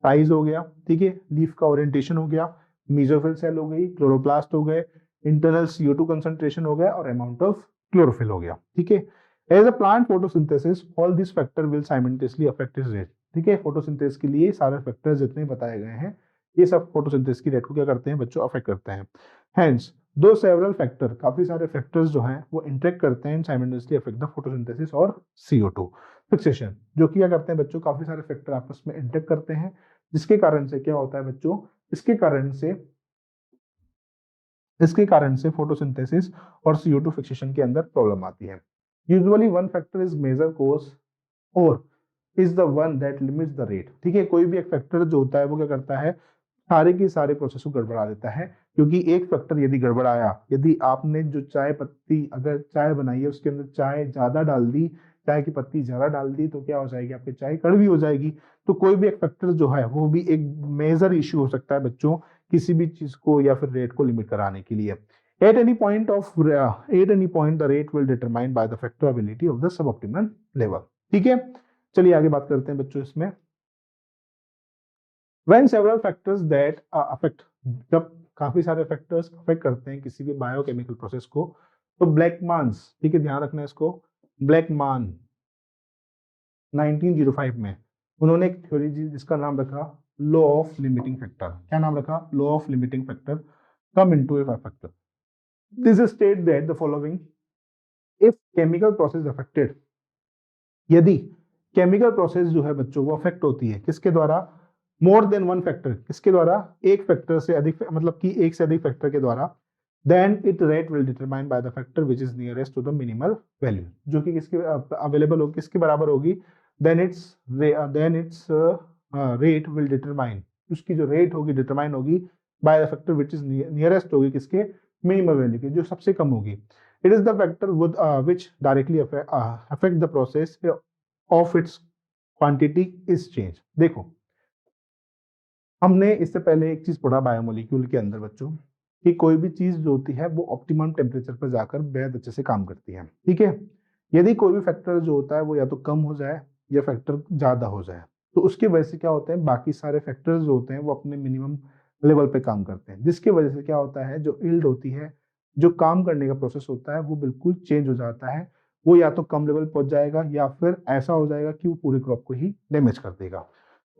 Speaker 1: साइज हो गया, ठीक है, लीफ का ओरिएंटेशन हो गया, मेसोफिल सेल हो गई, क्लोरोप्लास्ट हो गए, इंटरनल CO2 कंसंट्रेशन हो गया और अमाउंट ऑफ क्लोरोफिल हो गया, ठीक है। As a plant photosynthesis all this factor will simultaneously affect its rate, ठीक है, फोटोसिंथेसिस के लिए सारे फैक्टर्स जितने बताए गए हैं ये सब फोटोसिंथेसिस की रेट को क्या करते हैं बच्चों, अफेक्ट करते हैं। हेंस दो सेवरल फैक्टर, काफी सारे फैक्टर्स जो हैं वो इंटरेक्ट करते हैं साइमल्टेनियसली अफेक्ट द फोटोसिंथेसिस और CO2 फिक्सेशन, जो कि क्या करते हैं बच्चों, काफी सारे फैक्टर आपस में इंटरेक्ट करते हैं, जिसके कारण से क्या होता है बच्चों, इसके कारण से फोटोसिंथेसिस और CO2 फिक्सेशन के अंदर प्रॉब्लम आती है। Usually one factor is major cause or is the one that limits the rate, ठीक है, कोई भी एक फैक्टर जो होता है वो क्या करता है, सारे के सारे प्रोसेस को गड़बड़ा देता है, क्योंकि एक फैक्टर यदि गड़बड़ाया, यदि आपने जो चाय पत्ती, अगर चाय बनाई है उसके अंदर चाय ज्यादा डाल दी, चाय की पत्ती ज्यादा डाल दी, तो क्या हो जाएगी, आपकी चाय कड़वी हो जाएगी। तो कोई भी एक फैक्टर जो है वो भी एक मेजर इश्यू हो सकता है बच्चों, किसी भी चीज को या फिर रेट को लिमिट कराने के लिए। At any point the rate will determined by the factorability of the suboptimal level, ठीक है। चलिए आगे बात करते हैं बच्चों इसमें। When several factors that affect, जब काफी सारे फैक्टर्स अफेक्ट करते हैं किसी भी बायोकेमिकल प्रोसेस को, तो ब्लैकमान्स, ठीक है, ध्यान रखना है इसको, ब्लैकमान 1905 में उन्होंने एक थ्योरी दी जिसका नाम रखा लॉ ऑफ लिमिटिंग फैक्टर। क्या नाम रखा, law of limiting factor come into A factor. This state that the following, if chemical process affected, यदि केमिकल प्रोसेस जो है बच्चों वो अफेक्ट होती है किसके द्वारा, मोर देन वन फैक्टर, किसके द्वारा, एक फैक्टर से अधिक, मतलब कि एक से अधिक फैक्टर के द्वारा, then it rate will determine by the factor which is nearest to the minimal value, जो कि किसके अवेलेबल होगी, किसके बराबर होगी, then its rate will determine, उसकी जो रेट होगी डिटरमाइन होगी by the factor which is nearest होगी किसके, मिनिमल वैल्यू की, जो सबसे कम होगी। It is the factor which directly affect the process of its quantity is change. देखो हमने इससे पहले एक चीज पढ़ा बायोमोलिक्यूल के अंदर बच्चों, कि कोई भी चीज जो होती है वो ऑप्टिमम टेम्परेचर पर जाकर बेहद अच्छे से काम करती है, ठीक है। यदि कोई भी फैक्टर जो होता है वो या तो कम हो जाए या फैक्टर ज्यादा हो जाए, तो उसकी वजह से क्या होता है, बाकी सारे फैक्टर्स जो होते हैं वो अपने मिनिमम लेवल पे काम करते हैं, जिसकी वजह से क्या होता है, जो यील्ड होती है, जो काम करने का प्रोसेस होता है वो बिल्कुल चेंज हो जाता है, वो या तो कम लेवल पहुंच जाएगा या फिर ऐसा हो जाएगा कि वो पूरे क्रॉप को ही डैमेज कर देगा।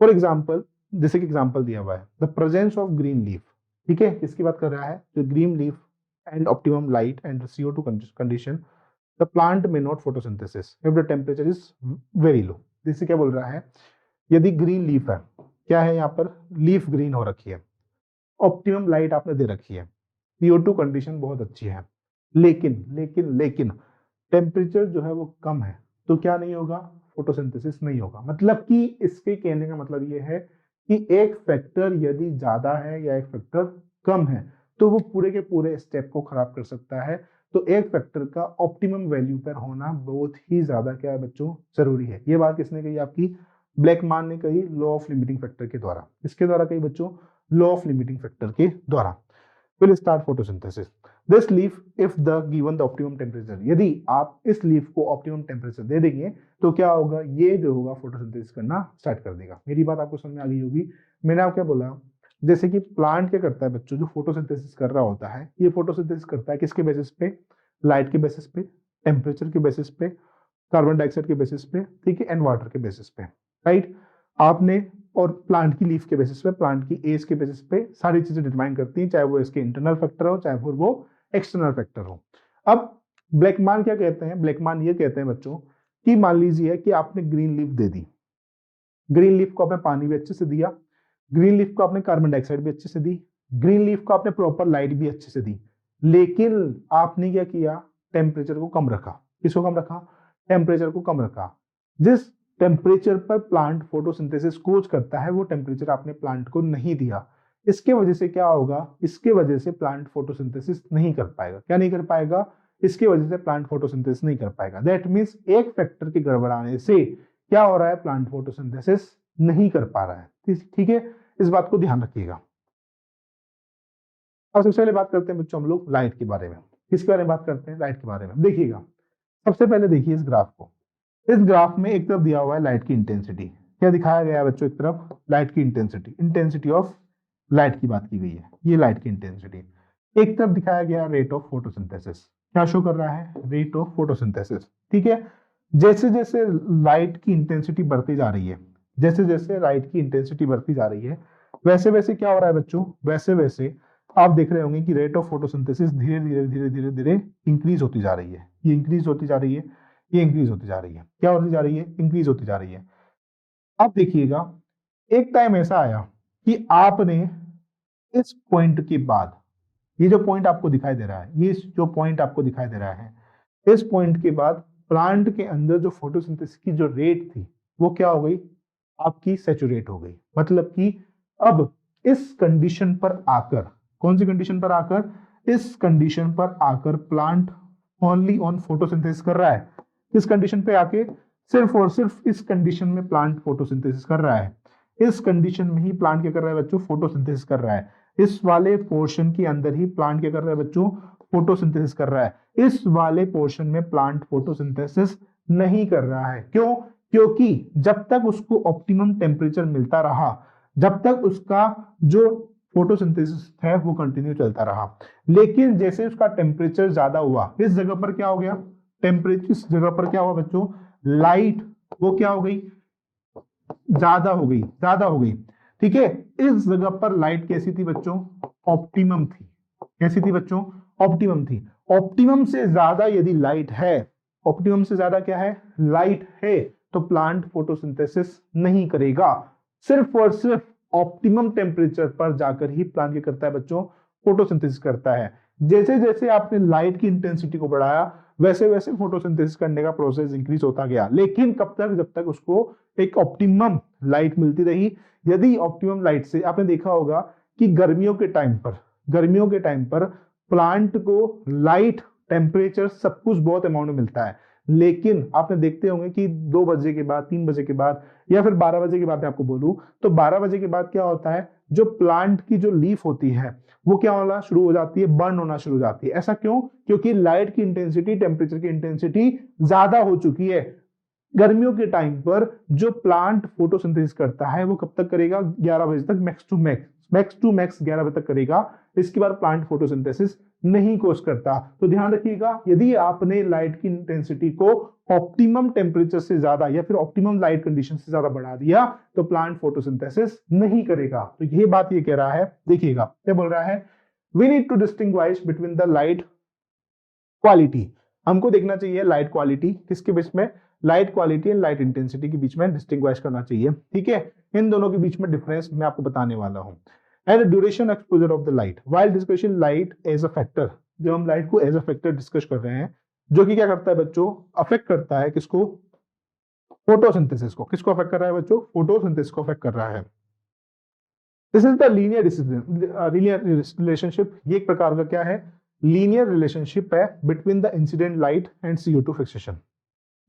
Speaker 1: फॉर एग्जाम्पल, जैसे कि एग्जाम्पल दिया हुआ है, the presence of green leaf, ठीक है, किसकी बात कर रहा है, जो green leaf and optimum light and CO2 condition, the plant may not photosynthesis if the temperature is very low. जैसे क्या बोल रहा है, यदि ग्रीन लीफ है, क्या है यहाँ पर, लीफ ग्रीन हो रखी है, ऑप्टिमम लाइट आपने दे रखी है, CO2 कंडीशन बहुत अच्छी है, लेकिन लेकिन लेकिन टेम्परेचर जो है वो कम है, तो क्या नहीं होगा, फोटोसिंथेसिस नहीं होगा। मतलब कि इसके कहने का मतलब ये है कि एक फैक्टर यदि ज्यादा है या एक फैक्टर कम है तो वो पूरे के पूरे स्टेप को खराब कर सकता है। तो एक फैक्टर का ऑप्टिमम वैल्यू पर होना बहुत ही ज्यादा क्या है बच्चों, जरूरी है। ये बात किसने कही, आपकी ब्लैकमान ने कही, लॉ ऑफ लिमिटिंग फैक्टर के द्वारा। किसके द्वारा कही बच्चों, लॉ ऑफ लिमिटिंग फैक्टर के द्वारा। Will start photosynthesis. This leaf if the given the optimum temperature, यदि आप इस लीफ को ऑप्टिमम टेम्परेचर दे देंगे तो क्या होगा, ये जो होगा फोटोसिंथेसिस करना स्टार्ट कर देगा। मेरी बात आपको समझ में आ गई होगी। मैंने आपको क्या बोला, जैसे कि प्लांट क्या करता है बच्चों, जो फोटोसिंथेसिस कर रहा होता है, ये फोटोसिंथेसिस करता है किसके बेसिस पे, लाइट के बेसिस पे, टेम्परेचर के बेसिस पे, कार्बन डाइऑक्साइड के बेसिस पे, ठीक है, एंड वाटर के बेसिस पे, राइट। आपने और प्लांट की लीफ के बेसिस पे, प्लांट की एज के बेसिस पे सारी चीजें डिटरमाइन करती हैं, चाहे वो इसके इंटरनल फैक्टर हो चाहे फिर वो एक्सटर्नल फैक्टर हो। अब ब्लैकमैन क्या कहते हैं, ब्लैकमैन ये कहते हैं बच्चों कि मान लीजिए कि आपने ग्रीन लीफ दे दी, ग्रीन लीफ को आपने पानी भी अच्छे से दिया, ग्रीन लीफ को आपने कार्बन डाइऑक्साइड भी अच्छे से दी, ग्रीन लीफ को आपने प्रॉपर लाइट भी अच्छे से दी, लेकिन आपने क्या किया, टेम्परेचर को कम रखा। किसको कम रखा, टेम्परेचर को कम रखा। जिस टेम्परेचर पर प्लांट फोटोसिंथेसिस कोज करता है वो टेम्परेचर आपने प्लांट को नहीं दिया। इसके वजह से क्या होगा, इसके वजह से प्लांट फोटोसिंथेसिस नहीं कर पाएगा। क्या नहीं कर पाएगा, इसके वजह से प्लांट फोटोसिंथेसिस नहीं कर पाएगा। दैट मीन्स एक फैक्टर के गड़बड़ाने से क्या हो रहा है, प्लांट फोटोसिंथेसिस नहीं कर पा रहा है। ठीक है, इस बात को ध्यान रखिएगा। अब सबसे पहले बात करते हैं बच्चों हम लोग लाइट के बारे में। किसके बारे में बात करते हैं, लाइट के बारे में। देखिएगा, सबसे पहले देखिए इस ग्राफ को। इस ग्राफ में एक तरफ दिया हुआ है लाइट की इंटेंसिटी। क्या दिखाया गया है बच्चों, एक तरफ लाइट की इंटेंसिटी, इंटेंसिटी ऑफ लाइट की बात की गई है, ये लाइट की इंटेंसिटी। एक तरफ दिखाया गया रेट ऑफ फोटोसिंथेसिस। क्या शो कर रहा है, रेट ऑफ फोटोसिंथेसिस। ठीक है, जैसे जैसे लाइट की इंटेंसिटी बढ़ती जा रही है, जैसे जैसे लाइट की इंटेंसिटी बढ़ती जा रही है, वैसे वैसे क्या हो रहा है बच्चों, वैसे वैसे आप देख रहे होंगे कि रेट ऑफ फोटोसिंथेसिस धीरे धीरे धीरे धीरे धीरे इंक्रीज होती जा रही है। ये इंक्रीज होती जा रही है, ये इंक्रीज होती जा रही है। क्या होती जा रही है, इंक्रीज होती जा रही है। अब देखिएगा, एक टाइम ऐसा आया कि आपने इस पॉइंट के बाद, ये जो पॉइंट आपको दिखाई दे रहा है, ये जो पॉइंट आपको दिखाई दे रहा है, इस पॉइंट के बाद प्लांट के अंदर जो फोटोसिंथेसिस की जो रेट थी वो क्या हो गई, आपकी सैचुरेट हो गई। मतलब कि अब इस कंडीशन पर आकर, कौन सी कंडीशन पर आकर, इस कंडीशन पर आकर प्लांट ओनली ऑन फोटोसिंथेसिस कर रहा है। किस कंडीशन पे आके, सिर्फ और सिर्फ इस कंडीशन में प्लांट फोटोसिंथेसिस कर रहा है। इस कंडीशन में ही प्लांट क्या कर रहा है बच्चों, फोटोसिंथेसिस कर रहा है। इस वाले पोर्शन के अंदर ही प्लांट क्या कर रहा है बच्चों, फोटोसिंथेसिस कर रहा है। इस वाले पोर्शन में प्लांट फोटोसिंथेसिस नहीं कर रहा है। क्यों, क्योंकि जब तक उसको ऑप्टिमम टेम्परेचर मिलता रहा, जब तक उसका जो फोटोसिंथेसिस है वो कंटिन्यू चलता रहा। लेकिन जैसे उसका टेम्परेचर ज्यादा हुआ, इस जगह पर क्या हो गया, टेम्परेचर इस जगह पर क्या हुआ बच्चों, लाइट वो क्या हो गई, ज्यादा हो गई, ज्यादा हो गई। ठीक है, इस जगह पर लाइट कैसी थी बच्चों, ऑप्टिमम थी। कैसी थी बच्चों, ऑप्टिमम थी। ऑप्टिमम से ज्यादा यदि लाइट है, ऑप्टिमम से ज्यादा क्या है, लाइट है, तो प्लांट फोटोसिंथेसिस नहीं करेगा। सिर्फ और सिर्फ ऑप्टिमम टेम्परेचर पर जाकर ही प्लांट क्या करता है बच्चों, फोटोसिंथेसिस करता है। जैसे जैसे आपने लाइट की इंटेंसिटी को बढ़ाया, वैसे वैसे फोटोसिंथेसिस करने का प्रोसेस इंक्रीज होता गया। लेकिन कब तक, जब तक उसको एक ऑप्टिमम लाइट मिलती रही। यदि ऑप्टिमम लाइट से, आपने देखा होगा कि गर्मियों के टाइम पर, गर्मियों के टाइम पर प्लांट को लाइट, टेम्परेचर सब कुछ बहुत अमाउंट में मिलता है। लेकिन आपने देखते होंगे कि 2 बजे के बाद, 3 बजे के बाद, या फिर 12 बजे के बाद मैं आपको बोलूं तो 12 बजे के बाद क्या होता है, जो प्लांट की जो लीफ होती है वो क्या होना शुरू हो जाती है, बर्न होना शुरू हो जाती है। ऐसा क्यों, क्योंकि लाइट की इंटेंसिटी, टेम्परेचर की इंटेंसिटी ज्यादा हो चुकी है। गर्मियों के टाइम पर जो प्लांट फोटोसिंथेसिस करता है वो कब तक करेगा, 11 बजे तक, मैक्स टू मैक्स 11 बजे तक करेगा। इसके बाद प्लांट फोटोसिंथेसिस नहीं कोस करता। तो ध्यान रखिएगा, यदि आपने लाइट की इंटेंसिटी को ऑप्टिमम टेम्परेचर से ज्यादा या फिर ऑप्टिमम लाइट कंडीशन से ज्यादा बढ़ा दिया तो प्लांट फोटोसिंथेसिस नहीं करेगा। तो ये बात ये कह रहा है, देखिएगा क्या बोल रहा है, we need to distinguish between the light quality. हमको देखना चाहिए लाइट क्वालिटी किसके बीच में, light quality and light intensity के बीच में डिस्टिंग्विश करना चाहिए। ठीक है, इन दोनों के बीच में डिफरेंस मैं आपको बताने वाला हूं। And duration exposure of the light while discussion light as a factor. जब हम लाइट को एज अ फैक्टर डिस्कस कर रहे हैं, जो कि क्या करता है बच्चों, अफेक्ट करता है किसको, फोटोसिंथेसिस को। किसको अफेक्ट कर रहा है बच्चों, फोटोसिंथेसिस को अफेक्ट कर रहा है। This is the linear relationship. ये एक प्रकार का क्या है, लीनियर रिलेशनशिप है between the incident light and CO2 fixation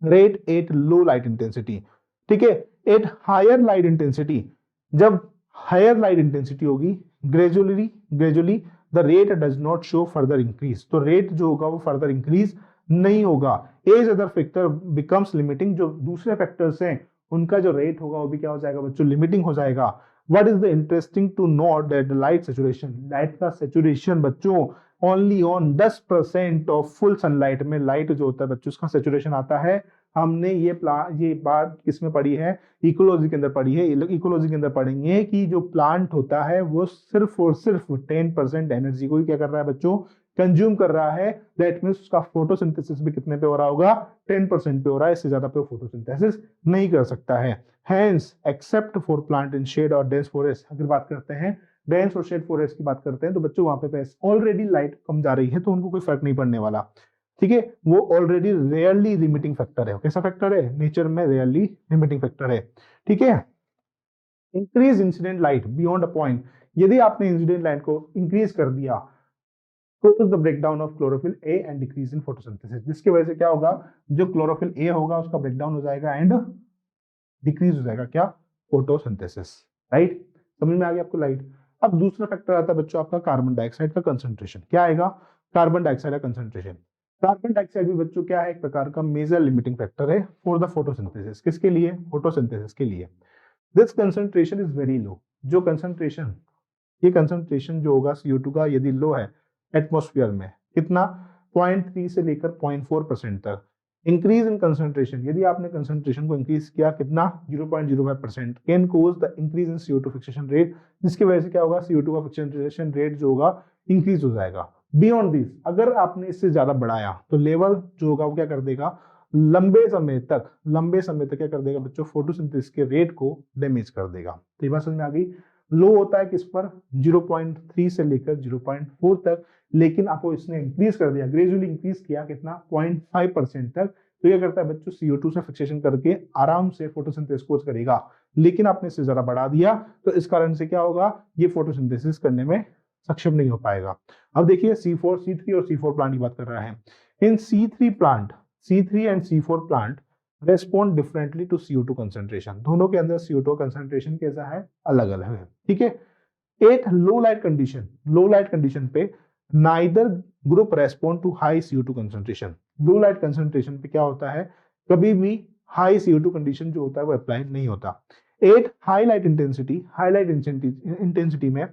Speaker 1: rate at low light intensity. ठीक है, एट हायर लाइट इंटेंसिटी, जब हायर लाइट इंटेंसिटी होगी, gradually the rate does not show further increase, तो रेट जो होगा वो फर्दर इंक्रीज नहीं होगा। As other factor becomes limiting, जो दूसरे फैक्टर्स हैं उनका जो रेट होगा वो भी क्या हो जाएगा बच्चों, लिमिटिंग हो जाएगा। What is the interesting to note that the light saturation, light का सेचुरेशन बच्चों only on 10% of full sunlight में लाइट जो होता है बच्चों उसका सेचुरेशन आता है। हमने ये बात किसमें पढ़ी है, इकोलॉजी के अंदर पढ़ी है। इकोलॉजी के अंदर पढ़ेंगे कि जो प्लांट होता है वो सिर्फ और सिर्फ 10% एनर्जी को ही क्या कर रहा है बच्चों, कंज्यूम कर रहा है। दैट मीन्स उसका फोटोसिंथेसिस भी कितने पे हो रहा होगा, 10% पे हो रहा है, इससे ज्यादा पे फोटोसिंथेसिस नहीं कर सकता है। Hence except for plant in shade और डेंस फॉरेस्ट, अगर बात करते हैं डेंस और शेड फॉरेस्ट की बात करते हैं तो बच्चों वहां पे ऑलरेडी लाइट कम जा रही है तो उनको कोई फर्क नहीं पड़ने वाला। ठीक है, वो ऑलरेडी रेयरली लिमिटिंग फैक्टर है। कैसा फैक्टर है, नेचर में रेयरली लिमिटिंग फैक्टर है। ठीक है, increase incident light beyond a point, यदि आपने इंसिडेंट लाइट को इंक्रीज कर दिया cause the breakdown of chlorophyll A and decrease in photosynthesis, जिसकी वजह से क्या होगा, जो क्लोरोफिल ए होगा उसका ब्रेकडाउन हो जाएगा एंड डिक्रीज हो जाएगा क्या, फोटोसिंथेसिस। राइट, समझ में आ गया आपको लाइट। अब दूसरा फैक्टर आता है बच्चों आपका कार्बन डाइऑक्साइड का कंसंट्रेशन। क्या आएगा, कार्बन डाइऑक्साइड का कंसंट्रेशन। कार्बन डाइऑक्साइड भी बच्चों क्या है, एक प्रकार का मेजर लिमिटिंग फैक्टर है फॉर द फोटोसिंथेसिस। किसके लिए, फोटोसिंथेसिस के लिए। दिस कंसंट्रेशन इज वेरी लो, जो कंसंट्रेशन, ये कंसंट्रेशन जो होगा CO2 का यदि लो है एटमॉस्फेयर में, कितना, 0.3 से लेकर 0.4% तक। इंक्रीज इन कंसंट्रेशन, यदि आपने कंसंट्रेशन को इंक्रीज किया कितना, 0.05%, can cause the increase in CO2 fixation rate, जिसकी वजह से क्या होगा, CO2 का फिक्सेशन रेट जो होगा इंक्रीज हो जाएगा। बियॉन्ड दिस, अगर आपने इससे ज्यादा बढ़ाया तो लेवल जो होगा वो क्या कर देगा, लंबे समय तक क्या कर देगा बच्चों, फोटोसिंथेसिस के रेट को डैमेज कर देगा। तो ये बात समझ में आ गई। लो होता है किस पर, 0.3 से लेकर 0.4 तक, लेकिन आपको इसने इंक्रीज कर दिया, ग्रेजुअली इंक्रीज किया कितना, 0.5% तक। तो ये करता है बच्चों, CO2 से फिक्सेशन करके आराम से फोटोसिंथेसिस को करेगा। लेकिन आपने इससे ज्यादा बढ़ा दिया तो इस कारण से क्या होगा, ये फोटोसिंथेसिस करने में सक्षम नहीं हो पाएगा। अब देखिए C4, C3 और C4 प्लांट की बात कर रहा है। In C3 plant, C3 and C4 plant respond differently to CO2 concentration, दोनों के अंदर CO2 कंसंट्रेशन कैसा है, अलग अलग है। ठीक है, एट लो लाइट कंडीशन पे neither group respond to high CO2 concentration. Low light concentration पे क्या होता है, कभी भी हाई CO2 कंडीशन जो होता है वो अप्लाई नहीं होता। एट हाई लाइट इंटेंसिटी में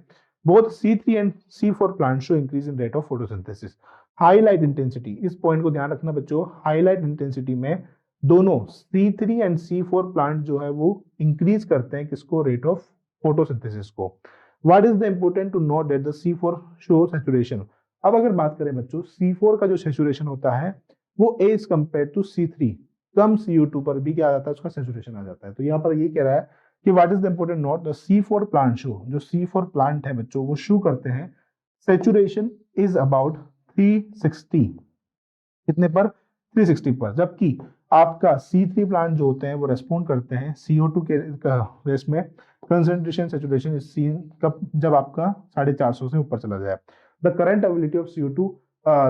Speaker 1: both C3 and C4 plant show increase in rate of photosynthesis. High light intensity, इस पॉइंट को ध्यान रखना बच्चों, हाई लाइट इंटेंसिटी में दोनों C3 एंड C4 प्लांट जो है वो इंक्रीज करते हैं किसको, रेट ऑफ फोटोसिंथेसिस को। What is the important to note that the C4 show saturation. अब अगर बात करें बच्चों, C4 का जो सैचुरेशन होता है वो as compare to C3, come CO2 पर भी क्या आ जाता है, उसका सैचुरेशन आ जाता है। तो यहाँ पर ये कह रहा है कि what is the important note, the C4 plant show, जो C4 प्लांट है बच्चों वो शो करते हैं सैचुरेशन इज अबाउट 360, कितने पर, 360 पर। जबकि आपका C3 प्लांट जो होते हैं वो रेस्पॉन्ड करते हैं CO2 के रेस में, कंसंट्रेशन सैचुरेशन इज सीन कब, जब आपका 450 से ऊपर चला जाए। The current ability of CO2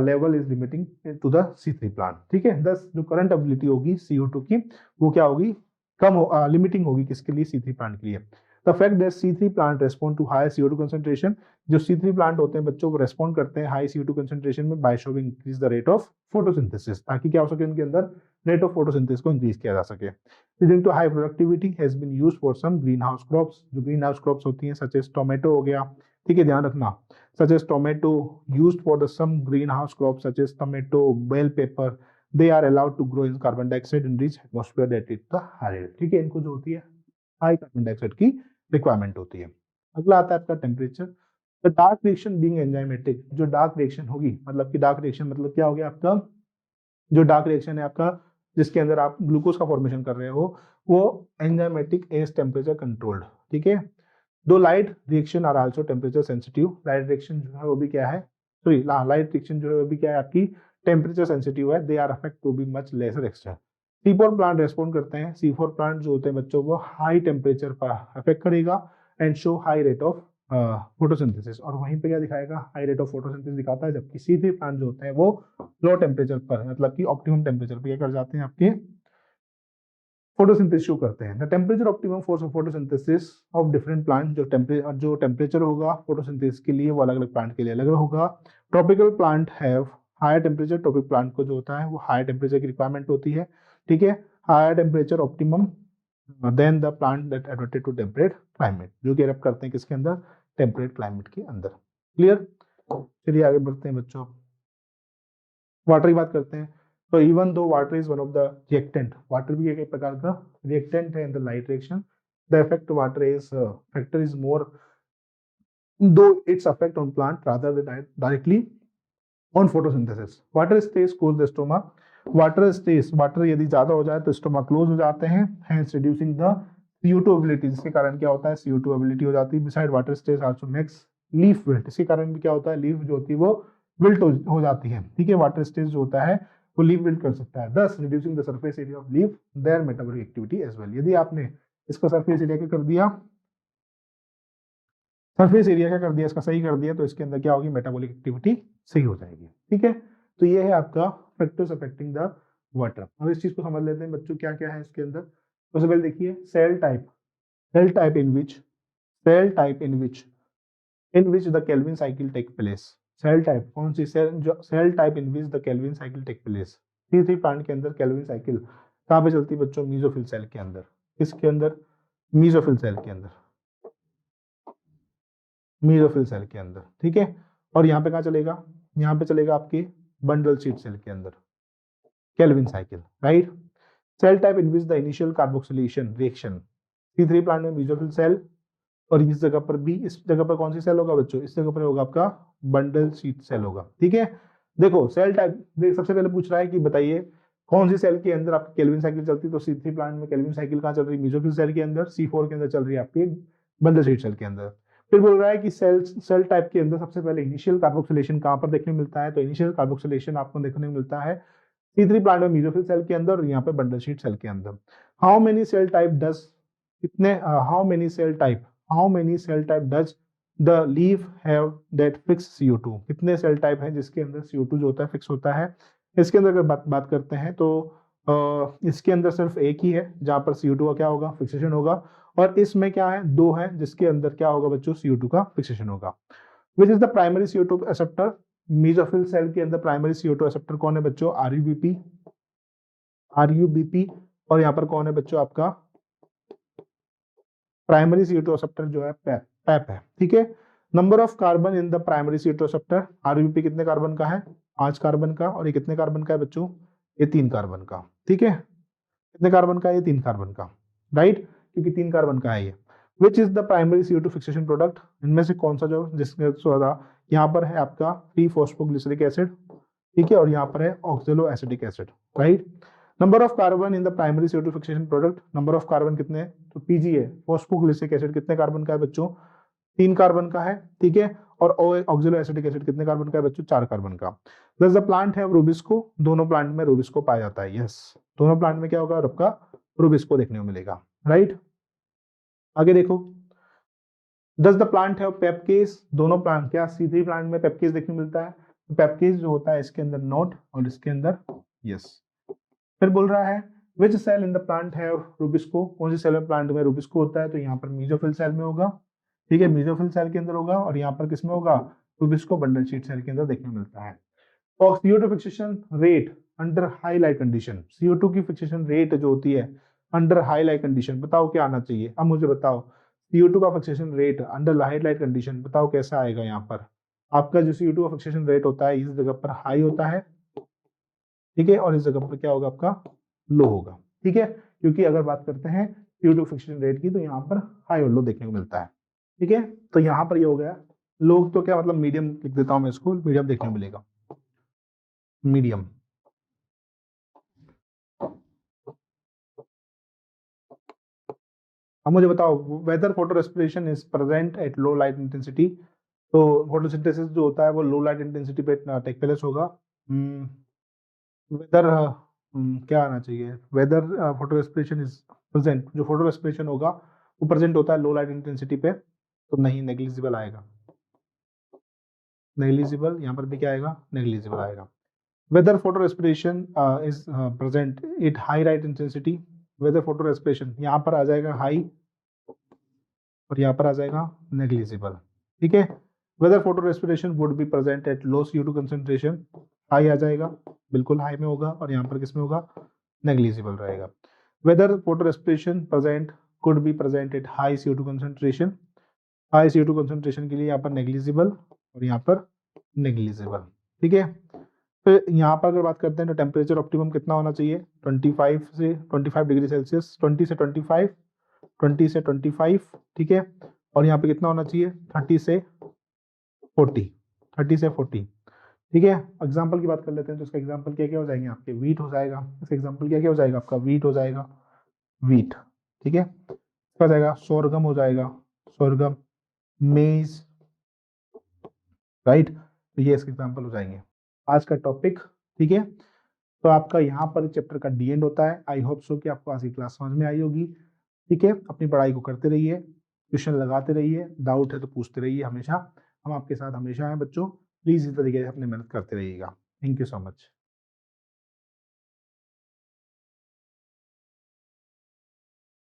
Speaker 1: level is limiting to the C3 plant. ठीक है, दस जो करंट एबिलिटी होगी CO2 की वो क्या होगी, कम लिमिटिंग होगी किसके लिए, C3 प्लांट के लिए। The fact that C3 plant respond to high CO2 concentration, जो C3 प्लांट होते हैं बच्चों वो रेस्पॉन्ड करते हैं हाई CO2 कंसंट्रेशन में by showing increase the rate of photosynthesis, ताकि क्या हो सके उनके अंदर रेट ऑफ फोटोसिंथेसिस को इंक्रीज किया जा सके। Leading to high productivity has been used for some greenhouse crops, जो ग्रीन हाउस क्रॉप्स होती हैं सच एज टोमेटो हो गया, ठीक है ध्यान रखना, such as tomato used for the some greenhouse crops such as tomato, bell pepper, they are allowed to grow in carbon dioxide in rich atmosphere that is the high. ठीक है, इनको जो होती है हाई कार्बन डाइऑक्साइड की requirement होती है। अगला आता है आपका temperature. The dark reaction being enzymatic, जो डार्क रिएक्शन होगी, मतलब कि डार्क रिएक्शन मतलब क्या हो गया आपका, जो डार्क रिएक्शन है आपका जिसके अंदर आप ग्लूकोज का फॉर्मेशन कर रहे हो वो एंजाइमेटिक एज टेम्परेचर कंट्रोल्ड। ठीक है, दो light reaction are also temperature sensitive, light reaction जो है वो भी क्या है, सॉरी लाइट रिएक्शन जो है वो भी क्या है आपकी टेम्परेचर सेंसिटिव है, they are affect to be much lesser extent. C4 plant respond करते हैं, C4 प्लांट जो होते हैं बच्चों वो हाई टेम्परेचर पर अफेक्ट करेगा and show high rate of photosynthesis, और वहीं पे क्या दिखाएगा, हाई रेट ऑफ फोटोसिंथेसिस दिखाता है। जबकि C3 प्लांट जो होते हैं वो लो टेम्परेचर पर, मतलब कि ऑप्टिमम टेम्परेचर पर क्या कर जाते हैं आपके फोटोसिंथेसिस शुरू करते हैं। The temperature optimum for photosynthesis of different plant, जो टेम्परेचर होगा फोटोसिंथेसिस के लिए वो अलग अलग प्लांट के लिए अलग अलग होगा। Tropical plant have higher temperature, tropic plant को जो होता है वो हायर टेम्परेचर की रिक्वायरमेंट होती है, ठीक है। Higher temperature optimum then the plant that एडapted टू टेम्परेट क्लाइमेट, जो कि एडप्ट करते हैं किसके अंदर, टेम्परेट क्लाइमेट के अंदर। क्लियर, चलिए आगे बढ़ते हैं बच्चों, वाटर की बात करते हैं। तो even though water is one of the reactant, water भी एक प्रकार का रिएक्टेंट है in the light reaction, the effect water is factor is more though it's affect on plant rather than directly on photosynthesis. Water stage close the stoma, water stage, water यदि ज्यादा हो जाए तो स्टोमा क्लोज हो जाते हैं, hence reducing the CO2 ability, जिसके कारण क्या होता है CO2 एबिलिटी हो जाती है। Beside water stage also makes leaf wilt, इसके कारण भी क्या होता है, लीफ जो होती है वो विल्ट हो जाती है, ठीक है। वाटर स्टेज जो होता है वो लीफ विल्ट कर सकता है, thus reducing the surface area of leaf their metabolic activity as well. यदि आपने इसका सरफेस एरिया क्या कर दिया, सरफेस एरिया क्या कर दिया, इसका सही कर दिया, तो इसके अंदर क्या होगी, मेटाबॉलिक एक्टिविटी सही हो जाएगी, ठीक है। तो ये है आपका फैक्टर्स अफेक्टिंग द वाटर। अब इस चीज को समझ लेते हैं बच्चों, क्या क्या है इसके अंदर। तो सबसे पहले देखिए cell type, cell type in which, cell type in which the Calvin cycle take place. Cell type कौन सी, सेल जो cell type in which the Calvin cycle take place. Three plant के अंदर केल्विन साइकिल कहाँ पे चलती है बच्चों, मीजोफिल सेल के अंदर। किसके अंदर, मीजोफिल सेल के अंदर, मीजोफिल सेल के अंदर, ठीक है। और यहाँ पे कहाँ चलेगा, यहाँ पे चलेगा आपके बंडल शीट सेल के अंदर, Calvin cycle, right. Cell type in which the initial carboxylation reaction, three plant में मीजोफिल सेल, और इस जगह पर भी, इस जगह पर कौन सी सेल होगा बच्चों, इस जगह पर होगा आपका बंडल शीट सेल होगा, ठीक है। देखो सेल टाइप, सबसे पहले पूछ रहा है कि बताइए कौन सी सेल के अंदर आपकी केल्विन साइकिल चलती है, तो C3 प्लांट में केल्विन साइकिल कहाँ चल रही है, मीजोफिल सेल के अंदर, C4 के अंदर चल रही है आपकी बंडल शीट सेल के अंदर। फिर बोल रहा है कि सेल टाइप के अंदर सबसे पहले इनिशियल कार्बोक्सिलेशन कहाँ पर देखने को मिलता है, तो इनिशियल कार्बोक्सिलेशन आपको देखने को मिलता है C3 प्लांट में मीजोफिल सेल के अंदर, और यहाँ पे बंडल शीट सेल के अंदर। How many cell type does, कितने, how many cell type, how many cell type does the leaf have that fix CO2, कितने सेल टाइप हैं जिसके अंदर CO2 जो होता है फिक्स होता है। इसके अंदर अगर बात करते हैं तो इसके अंदर सिर्फ एक ही है जहां पर CO2 का क्या होगा, फिक्सेशन होगा, और इसमें क्या है, दो है जिसके अंदर क्या होगा बच्चों, CO2 का फिक्सेशन होगा। Which is the primary CO2 acceptor, mesophyll cell के अंदर प्राइमरी CO2 एक्सेप्टर कौन है बच्चों, RUBP, RUBP। और यहाँ पर कौन है बच्चों आपका प्राइमरी CO2 एक्सेप्टर जो है पैप है, ठीक है। Number of carbon in the primary CO2 acceptor, RUBP कितने कार्बन का है, 5 कार्बन का, और ये कितने कार्बन का है बच्चों, ये 3 कार्बन का, ठीक है। कितने कार्बन का है, ये 3 कार्बन का, राइट, क्योंकि 3 कार्बन का है ये। विच is the primary CO2 fixation product, इनमें से कौन सा जो जिसके यहाँ पर है आपका 3-फॉस्फोग्लिसरिक एसिड, ठीक है, और यहाँ पर है ऑक्जेलो acetic acid, right. Number of carbon in the primary CO2 fixation product, number of carbon कितने, तो PG है, फॉस्फोग्लिसरिक एसिड कितने कार्बन का है बच्चों, 3 कार्बन का है, ठीक है। और ऑक्जेलो एसिटिक एसिड कितने कार्बन का है बच्चों, 4 कार्बन का। प्लस द प्लांट है रूबिस्को, दोनों प्लांट में रूबिस्को पाया जाता है, यस, दोनों प्लांट में क्या होगा आपका रूबिस्को देखने को मिलेगा, राइट। आगे देखो, डज द प्लांट हैव पेपकेस, दोनों प्लांट, क्या C3 प्लांट में पेपकेस देखने को मिलता है, पेपकेस जो होता है इसके अंदर नोट और इसके अंदर यस। फिर बोल रहा है which cell in the plant have rubisco, कौन सी सेल में प्लांट में रूबिस्को होता है, तो यहाँ पर मीजोफिल सेल में होगा, ठीक है, मीजोफिल सेल के अंदर होगा, और यहाँ पर किसमें होगा, रूबिस्को बंडल शीट सेल के अंदर देखने को मिलता है। और CO2 fixation rate under high light condition, CO2 की फिक्सेशन रेट जो होती है अंडर हाई लाइट कंडीशन, बताओ क्या आना चाहिए, अब मुझे बताओ CO2 का fixation rate under high light condition, बताओ कैसा आएगा। यहाँ पर आपका जो CO2 का फिक्सेशन रेट होता है इस जगह पर हाई होता है, ठीक है, और इस जगह पर क्या होगा आपका लो होगा, ठीक है, क्योंकि अगर बात करते हैं CO2 फिक्सेशन रेट की तो यहाँ पर हाई और लो देखने को मिलता है, ठीक है। तो यहाँ पर ये हो गया लोग, तो क्या मतलब मीडियम लिख देता हूँ मैं इसको, मीडियम देखने को मिलेगा, मीडियम। अब मुझे बताओ whether photo respiration is present at low light intensity, तो फोटोसिंथेसिस जो होता है वो लो लाइट इंटेंसिटी पे टेक प्लेस होगा। वेदर क्या आना चाहिए, whether photo respiration is present, जो फोटो रेस्पिरेशन होगा वो प्रेजेंट होता है लो लाइट इंटेंसिटी पे, तो नहीं, नेग्लिजिबल आएगा, नेग्लिजिबल, यहाँ पर भी क्या आएगा, नेग्लिजिबल आएगा। Whether photo respiration is present at high light intensity, whether photo respiration, यहाँ पर आ जाएगा हाई और यहाँ पर आ जाएगा नेग्लिजिबल। ठीक है, whether photo respiration would be present at low CO2 concentration, high आ जाएगा, बिल्कुल हाई में होगा, और यहाँ पर किस में होगा, नेग्लिजिबल रहेगा। Whether photo respiration present could be present at high CO2 concentration, high CO2 concentration के लिए यहाँ पर नेग्लिजिबल और यहाँ पर नेग्लिजिबल। ठीक है, फिर यहाँ पर अगर बात करते हैं तो टेम्परेचर ऑप्टिमम कितना होना चाहिए, 25 डिग्री सेल्सियस, 20 से 25, 20 से 25। ठीक है, और यहाँ पे कितना होना चाहिए, 30 से 40, 30 से 40। ठीक है, एग्जाम्पल की बात कर लेते हैं तो इसका एग्जाम्पल क्या क्या हो जाएंगे आपके, वीट हो जाएगा, इसका एग्जाम्पल क्या क्या हो जाएगा आपका, वीट हो जाएगा, वीट। ठीक है, इसका हो जाएगा सोरगम, हो जाएगा सोरगम, मेज, राइट। तो ये इसके एग्जाम्पल हो जाएंगे आज का टॉपिक। ठीक है, तो आपका यहाँ पर चैप्टर का डी एंड होता है। आई होप सो कि आपको आज की क्लास समझ में आई होगी। ठीक है, अपनी पढ़ाई को करते रहिए, क्वेश्चन लगाते रहिए, डाउट है तो पूछते रहिए हमेशा, हम आपके साथ हमेशा हैं बच्चों। प्लीज इस तरीके से अपनी मेहनत करते रहिएगा। Thank you so much.